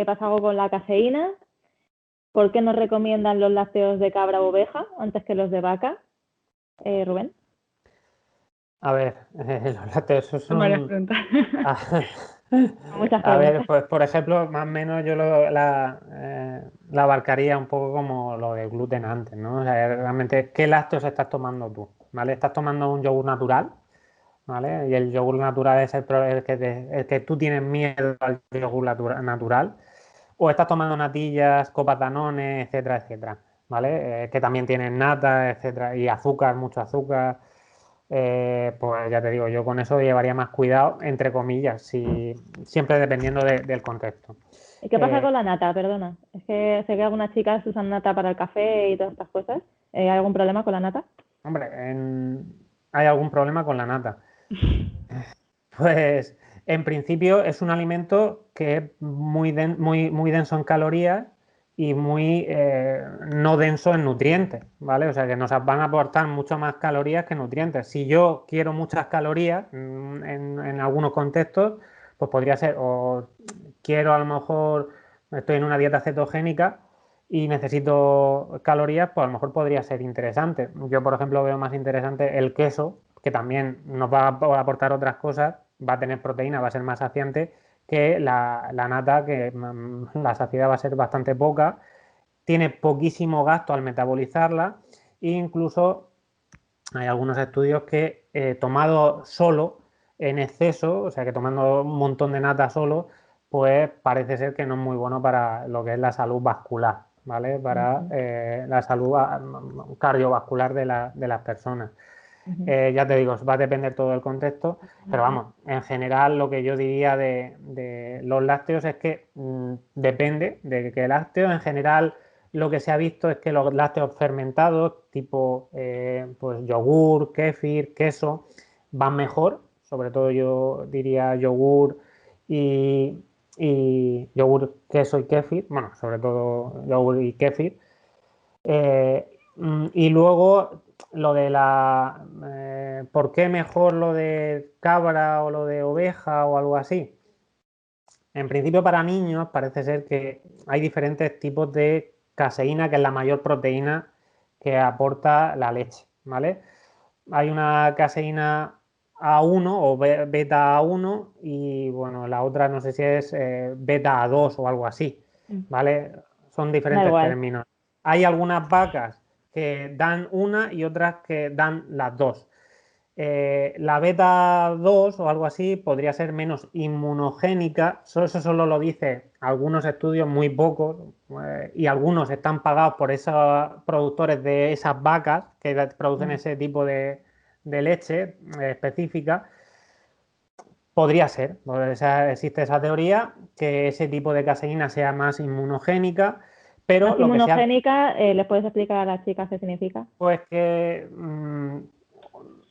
¿Pasa algo con la caseína? ¿Por qué nos recomiendan los lácteos de cabra o oveja antes que los de vaca? Rubén. A ver, los lácteos son varias preguntas. Muchas A ver, preguntas. pues por ejemplo, más o menos yo la abarcaría un poco como lo de gluten antes, ¿no? O sea, realmente, ¿qué lácteos estás tomando tú? ¿Vale? ¿Estás tomando un yogur natural? ¿Vale? Y el yogur natural es el que tú tienes miedo al yogur natural. O estás tomando natillas, copas Danone, etcétera, etcétera. ¿Vale? Que también tienen nata, etcétera, y azúcar, mucho azúcar. Pues ya te digo, yo con eso llevaría más cuidado, entre comillas, siempre dependiendo del contexto. ¿Y qué pasa con la nata? Perdona. Es que sé que algunas chicas usan nata para el café y todas estas cosas. ¿Hay algún problema con la nata? Hombre, ¿hay algún problema con la nata? Pues en principio es un alimento que es muy denso en calorías y muy no denso en nutrientes, ¿vale? O sea que nos van a aportar mucho más calorías que nutrientes. Si yo quiero muchas calorías en algunos contextos, pues podría ser, o quiero a lo mejor, estoy en una dieta cetogénica y necesito calorías, pues a lo mejor podría ser interesante. Yo, por ejemplo, veo más interesante el queso, que también nos va a aportar otras cosas, va a tener proteína, va a ser más saciante, que la nata, que la saciedad va a ser bastante poca, tiene poquísimo gasto al metabolizarla e incluso hay algunos estudios que tomado solo en exceso, o sea que tomando un montón de nata solo, pues parece ser que no es muy bueno para lo que es la salud vascular, ¿vale? Para la salud cardiovascular de las personas. Ya te digo, va a depender todo del contexto, pero vamos, en general lo que yo diría de los lácteos es que depende de que lácteos, en general lo que se ha visto es que los lácteos fermentados, tipo pues yogur, kéfir, queso, van mejor, sobre todo yo diría yogur y yogur, queso y kéfir, bueno, sobre todo yogur y kéfir. Y luego lo de ¿por qué mejor lo de cabra o lo de oveja o algo así? En principio para niños parece ser que hay diferentes tipos de caseína, que es la mayor proteína que aporta la leche, ¿vale? Hay una caseína A1 o beta A1 y bueno, la otra no sé si es beta A2 o algo así, ¿vale? Son diferentes términos. Hay algunas vacas que dan una y otras que dan las dos. La beta 2 o algo así podría ser menos inmunogénica, eso solo lo dice algunos estudios, muy pocos, y algunos están pagados por esos productores de esas vacas que producen ese tipo de leche específica. Podría ser, existe esa teoría, que ese tipo de caseína sea más inmunogénica, pero más lo que sea... inmunogénica, ¿les puedes explicar a las chicas qué significa? Pues que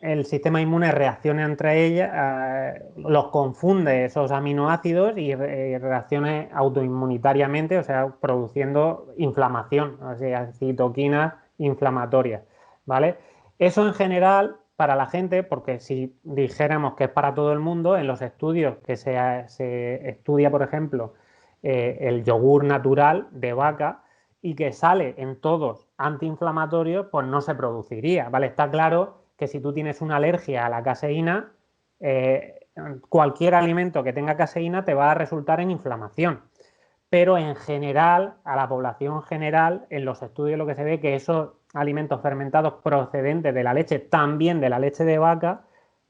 el sistema inmune reaccione entre ellas, los confunde esos aminoácidos y reaccione autoinmunitariamente, o sea, produciendo inflamación, o sea, citoquinas inflamatorias, ¿vale? Eso en general para la gente, porque si dijéramos que es para todo el mundo, en los estudios que se estudia, por ejemplo, el yogur natural de vaca y que sale en todos antiinflamatorios, pues no se produciría, ¿vale? Está claro que si tú tienes una alergia a la caseína, cualquier alimento que tenga caseína te va a resultar en inflamación. Pero en general, a la población general, en los estudios lo que se ve es que esos alimentos fermentados procedentes de la leche, también de la leche de vaca,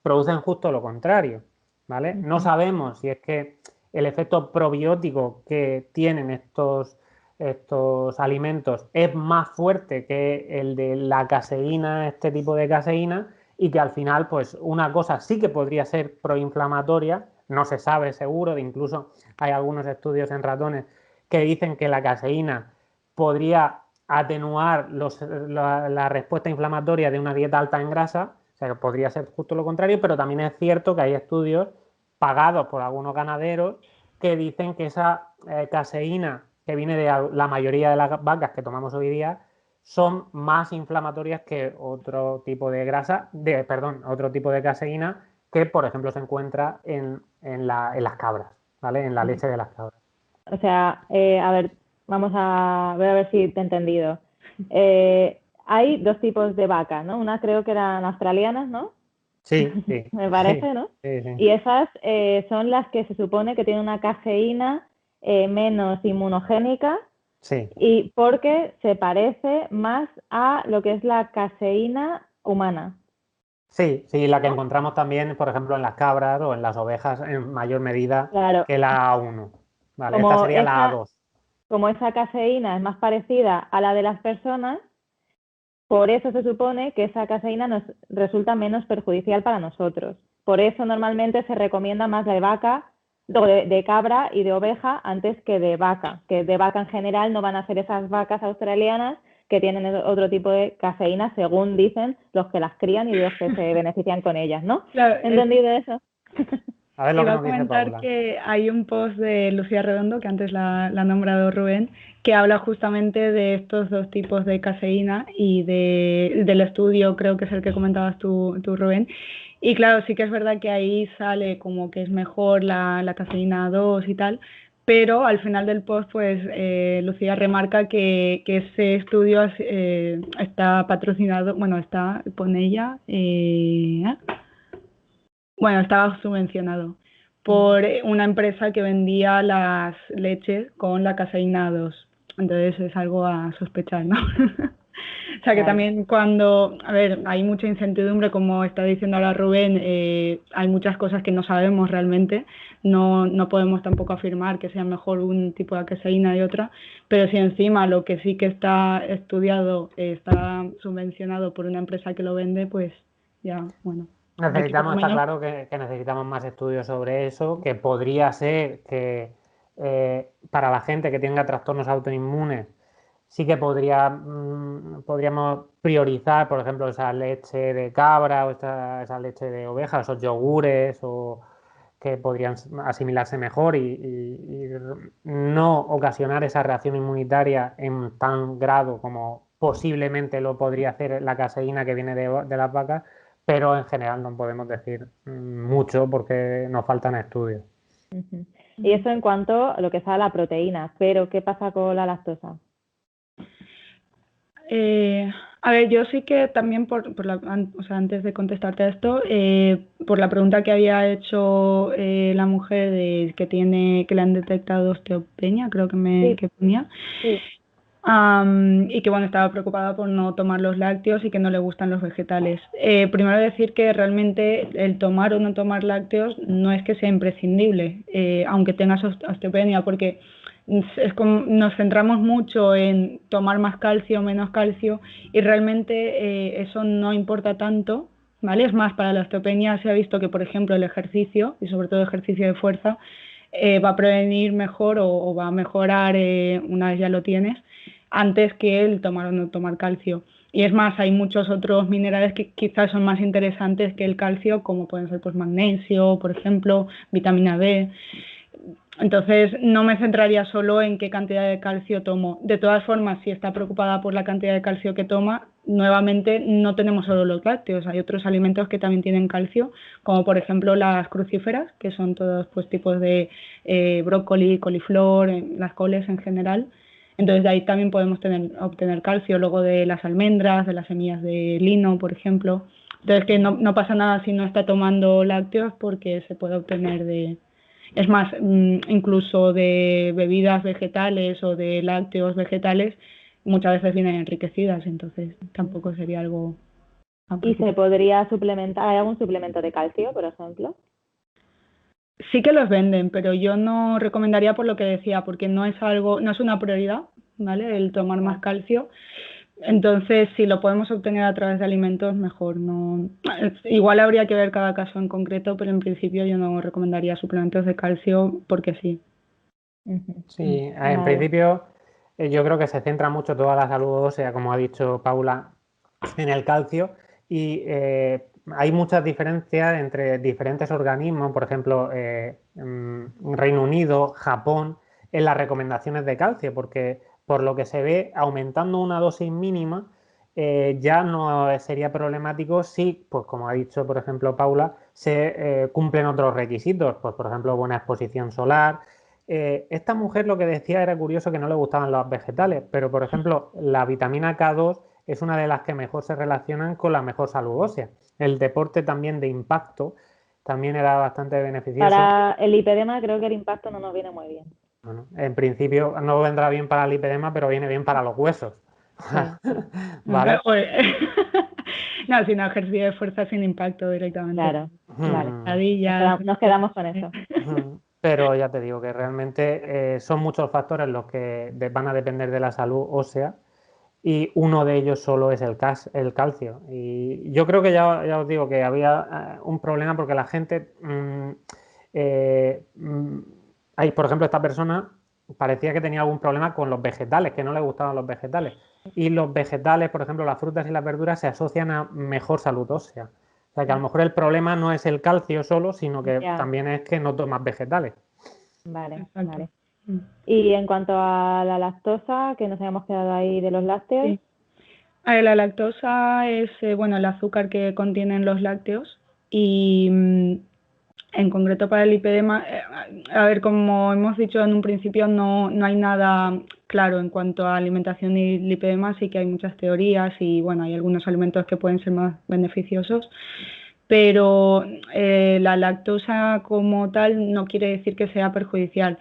producen justo lo contrario, ¿vale? No sabemos si es que el efecto probiótico que tienen estos alimentos es más fuerte que el de la caseína, este tipo de caseína, y que al final, pues una cosa sí que podría ser proinflamatoria, no se sabe seguro, incluso hay algunos estudios en ratones que dicen que la caseína podría atenuar la respuesta inflamatoria de una dieta alta en grasa, o sea que podría ser justo lo contrario, pero también es cierto que hay estudios pagados por algunos ganaderos que dicen que esa caseína que viene de la mayoría de las vacas que tomamos hoy día son más inflamatorias que otro tipo de grasa, otro tipo de caseína que, por ejemplo, se encuentra en las cabras, ¿vale? En la leche de las cabras. O sea, a ver, voy a ver si te he entendido. Hay dos tipos de vacas, ¿no? Una creo que eran australianas, ¿no? Sí, sí. Me parece, ¿no? Sí, sí. Y esas son las que se supone que tienen una caseína menos inmunogénica. Sí. Y porque se parece más a lo que es la caseína humana. Sí, sí, la que encontramos también, por ejemplo, en las cabras o en las ovejas en mayor medida que la A1. Vale, esta sería la A2. Como esa caseína es más parecida a la de las personas, por eso se supone que esa caseína nos resulta menos perjudicial para nosotros. Por eso normalmente se recomienda más la de vaca, de cabra y de oveja antes que de vaca, que de vaca en general no van a ser esas vacas australianas que tienen otro tipo de caseína, según dicen los que las crían y los que se benefician con ellas, ¿no? Claro, ¿Entendido eso? A ver lo que Iba a nos dice comentar Paula. que hay un post de Lucía Redondo, que antes la ha nombrado Rubén, que habla justamente de estos dos tipos de caseína y del estudio, creo que es el que comentabas tú, Rubén. Y claro, sí que es verdad que ahí sale como que es mejor la caseína 2 y tal, pero al final del post, pues Lucía remarca que ese estudio está patrocinado, bueno, está con ella, bueno, estaba subvencionado por una empresa que vendía las leches con la caseína 2. Entonces es algo a sospechar, ¿no? O sea que Claro. también cuando, a ver, hay mucha incertidumbre, como está diciendo ahora Rubén, hay muchas cosas que no sabemos realmente, no podemos tampoco afirmar que sea mejor un tipo de caseína y otra, pero si encima lo que sí que está estudiado está subvencionado por una empresa que lo vende, pues ya, bueno. Aquí por lo Necesitamos, está menos. claro que necesitamos más estudios sobre eso, que podría ser que para la gente que tenga trastornos autoinmunes sí que podríamos priorizar, por ejemplo, esa leche de cabra o esa leche de oveja, esos yogures o que podrían asimilarse mejor y no ocasionar esa reacción inmunitaria en tan grado como posiblemente lo podría hacer la caseína que viene de las vacas, pero en general no podemos decir mucho porque nos faltan estudios. Ujú. Y eso en cuanto a lo que es a la proteína, pero ¿qué pasa con la lactosa? A ver, yo sí que también, o sea, antes de contestarte a esto, por la pregunta que había hecho la mujer que le han detectado osteopenia, creo Sí, que ponía, sí. y que bueno, estaba preocupada por no tomar los lácteos y que no le gustan los vegetales. Primero decir que realmente el tomar o no tomar lácteos no es que sea imprescindible, aunque tengas osteopenia, porque es como nos centramos mucho en tomar más calcio o menos calcio y realmente eso no importa tanto, ¿vale? Es más, para la osteopenia se ha visto que, por ejemplo, el ejercicio, y sobre todo ejercicio de fuerza, va a prevenir mejor o va a mejorar una vez ya lo tienes, antes que el tomar o no tomar calcio. Y es más, hay muchos otros minerales que quizás son más interesantes que el calcio, como pueden ser pues magnesio, por ejemplo, vitamina D. Entonces, no me centraría solo en qué cantidad de calcio tomo. De todas formas, si está preocupada por la cantidad de calcio que toma, nuevamente no tenemos solo los lácteos, hay otros alimentos que también tienen calcio, como por ejemplo las crucíferas, que son todos pues tipos de brócoli, coliflor, las coles en general. Entonces, de ahí también podemos obtener calcio, luego de las almendras, de las semillas de lino, por ejemplo. Entonces, que no pasa nada si no está tomando lácteos porque se puede obtener de, es más, incluso de bebidas vegetales o de lácteos vegetales, muchas veces vienen enriquecidas, entonces tampoco sería algo a ¿Y se preocupar. podría suplementar? ¿Hay algún suplemento de calcio, por ejemplo? Sí que los venden, pero yo no recomendaría por lo que decía, porque no es una prioridad, ¿vale? El tomar más Vale. calcio. Entonces, si lo podemos obtener a través de alimentos, mejor. No, igual habría que ver cada caso en concreto, pero en principio yo no recomendaría suplementos de calcio porque sí. Ujú. Sí, en Vale. principio yo creo que se centra mucho toda la salud ósea, como ha dicho Paula, en el calcio y hay muchas diferencias entre diferentes organismos, por ejemplo, Reino Unido, Japón, en las recomendaciones de calcio, porque por lo que se ve, aumentando una dosis mínima ya no sería problemático si, pues como ha dicho, por ejemplo, Paula, se cumplen otros requisitos, pues por ejemplo, buena exposición solar. Esta mujer lo que decía era curioso que no le gustaban los vegetales, pero por ejemplo, la vitamina K2 es una de las que mejor se relacionan con la mejor salud ósea. El deporte también de impacto también era bastante beneficioso. Para el lipedema creo que el impacto no nos viene muy bien. Bueno, en principio no vendrá bien para el lipedema, pero viene bien para los huesos. Sí, ¿Vale? No, sino ejercicio de fuerza sin impacto directamente. claro. Vale. Sentadillas, Nos quedamos con eso. Pero ya te digo que realmente son muchos factores los que van a depender de la salud ósea y uno de ellos solo es el calcio. Y yo creo que ya os digo que había un problema porque la gente, hay, por ejemplo, esta persona parecía que tenía algún problema con los vegetales, que no le gustaban los vegetales. Y los vegetales, por ejemplo, las frutas y las verduras se asocian a mejor salud ósea. O sea, que a lo mejor el problema no es el calcio solo, sino que Ya. también es que no tomas vegetales. Vale, Exacto. vale. Y en cuanto a la lactosa, que nos habíamos quedado ahí de los lácteos. Sí. La lactosa es bueno, el azúcar que contienen los lácteos y en concreto para el lipedema, a ver, como hemos dicho en un principio, no hay nada claro en cuanto a alimentación y lipedema, sí que hay muchas teorías y bueno, hay algunos alimentos que pueden ser más beneficiosos, pero la lactosa como tal no quiere decir que sea perjudicial.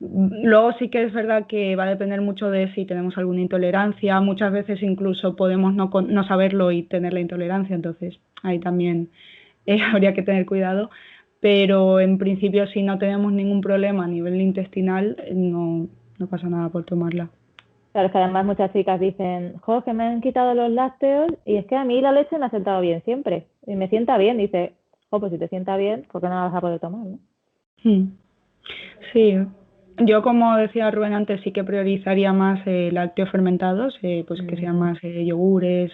Luego sí que es verdad que va a depender mucho de si tenemos alguna intolerancia, muchas veces incluso podemos no saberlo y tener la intolerancia, entonces ahí también habría que tener cuidado, pero en principio si no tenemos ningún problema a nivel intestinal no pasa nada por tomarla. Claro, es que además muchas chicas dicen, jo, que me han quitado los lácteos y es que a mí la leche me ha sentado bien siempre y me sienta bien. Dice, jo, pues si te sienta bien, ¿por qué no la vas a poder tomar, no? Sí, yo como decía Rubén antes sí que priorizaría más lácteos fermentados, pues que sean más yogures,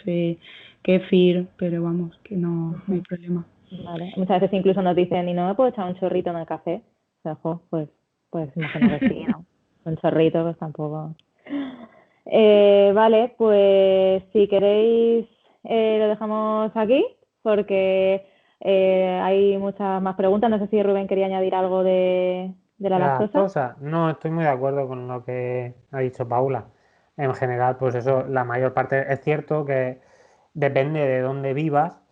kéfir, pero vamos, que no hay problema. Vale. Muchas veces incluso nos dicen, ¿y no me puedo echar un chorrito en el café? O sea, jo, pues imagino que sí, ¿no? Un chorrito pues tampoco. Vale, pues si queréis lo dejamos aquí porque hay muchas más preguntas. No sé si Rubén quería añadir algo de la La lactosa. lactosa, no, estoy muy de acuerdo con lo que ha dicho Paula. En general, pues eso, la mayor parte, es cierto que depende de dónde vivas,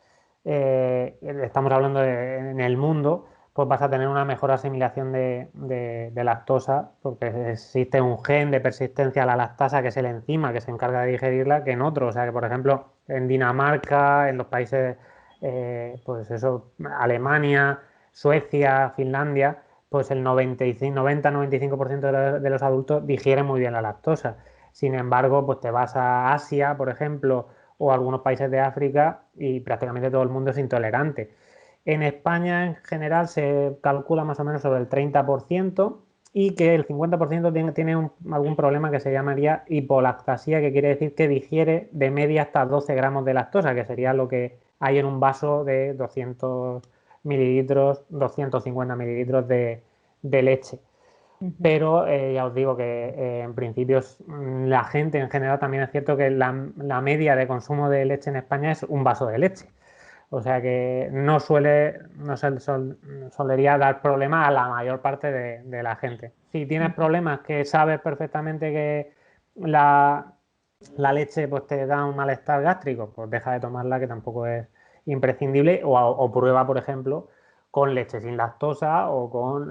estamos hablando en el mundo, pues vas a tener una mejor asimilación de lactosa, porque existe un gen de persistencia a la lactasa, que es el enzima que se encarga de digerirla, que en otro. O sea que, por ejemplo, en Dinamarca, en los países, pues eso, Alemania, Suecia, Finlandia, pues el 90-95% de los adultos digieren muy bien la lactosa. Sin embargo, pues te vas a Asia, por ejemplo, o a algunos países de África y prácticamente todo el mundo es intolerante. En España, en general, se calcula más o menos sobre el 30% y que el 50% tiene algún problema que se llamaría hipolactasia, que quiere decir que digiere de media hasta 12 gramos de lactosa, que sería lo que hay en un vaso de 200 mililitros, 250 mililitros de leche. Pero ya os digo que en principio la gente en general también es cierto que la media de consumo de leche en España es un vaso de leche. O sea que no solería dar problemas a la mayor parte de la gente. Si tienes problemas que sabes perfectamente que la leche pues, te da un malestar gástrico, pues deja de tomarla, que tampoco es imprescindible, o prueba, por ejemplo, con leche sin lactosa o con,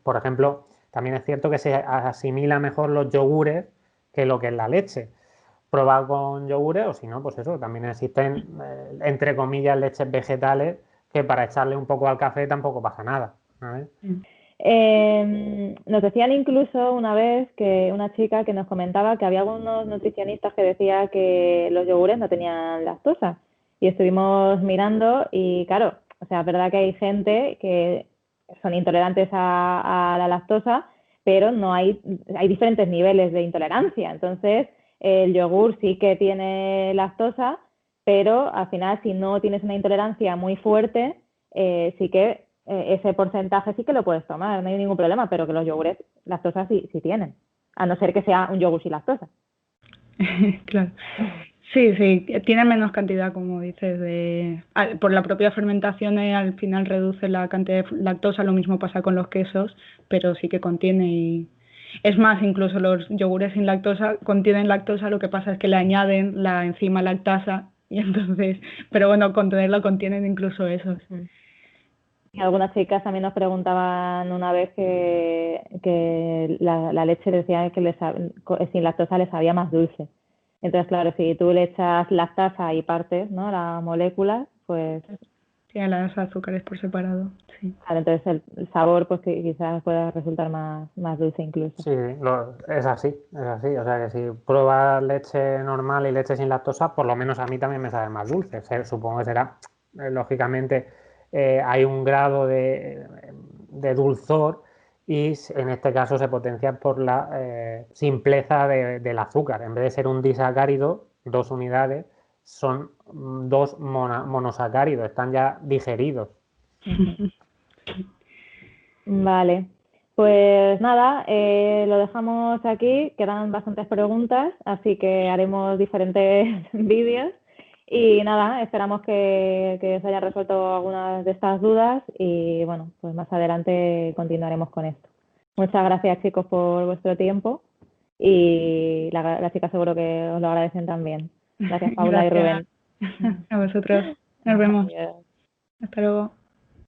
por ejemplo, también es cierto que se asimila mejor los yogures que lo que es la leche. Prueba con yogures o si no, pues eso, también existen, entre comillas, leches vegetales que para echarle un poco al café tampoco pasa nada. ¿Vale? Nos decían incluso una vez que una chica que nos comentaba que había algunos nutricionistas que decían que los yogures no tenían lactosa. Y estuvimos mirando y claro, o sea, es verdad que hay gente que son intolerantes a la lactosa, pero no hay diferentes niveles de intolerancia. Entonces, el yogur sí que tiene lactosa, pero al final si no tienes una intolerancia muy fuerte, sí que ese porcentaje sí que lo puedes tomar, no hay ningún problema, pero que los yogures lactosa sí tienen, a no ser que sea un yogur sin lactosa. Claro. Sí, tiene menos cantidad, como dices, por la propia fermentación al final reduce la cantidad de lactosa, lo mismo pasa con los quesos, pero sí que contiene y es más, incluso los yogures sin lactosa contienen lactosa, lo que pasa es que le añaden la enzima lactasa y entonces, pero bueno, contenerlo contienen incluso esos. Y algunas chicas también nos preguntaban una vez que la leche decía que sin lactosa les sabía más dulce. Entonces, claro, si tú le echas lactasa y partes, ¿no?, las moléculas, pues... Tiene los azúcares por separado, sí. Claro, entonces el sabor pues quizás pueda resultar más dulce incluso. Sí, es así. O sea que si pruebas leche normal y leche sin lactosa, por lo menos a mí también me sabe más dulce. Supongo que será, lógicamente, hay un grado de dulzor y en este caso se potencia por la simpleza del azúcar. En vez de ser un disacárido, 2 unidades, son 2 monosacáridos, están ya digeridos. Vale, pues nada, lo dejamos aquí, quedan bastantes preguntas, así que haremos diferentes vídeos y nada, esperamos que se haya resuelto algunas de estas dudas y bueno, pues más adelante continuaremos con esto. Muchas gracias chicos por vuestro tiempo y las chicas seguro que os lo agradecen también. Gracias Paula y Rubén. A vosotros. Nos vemos. Adiós. Hasta luego.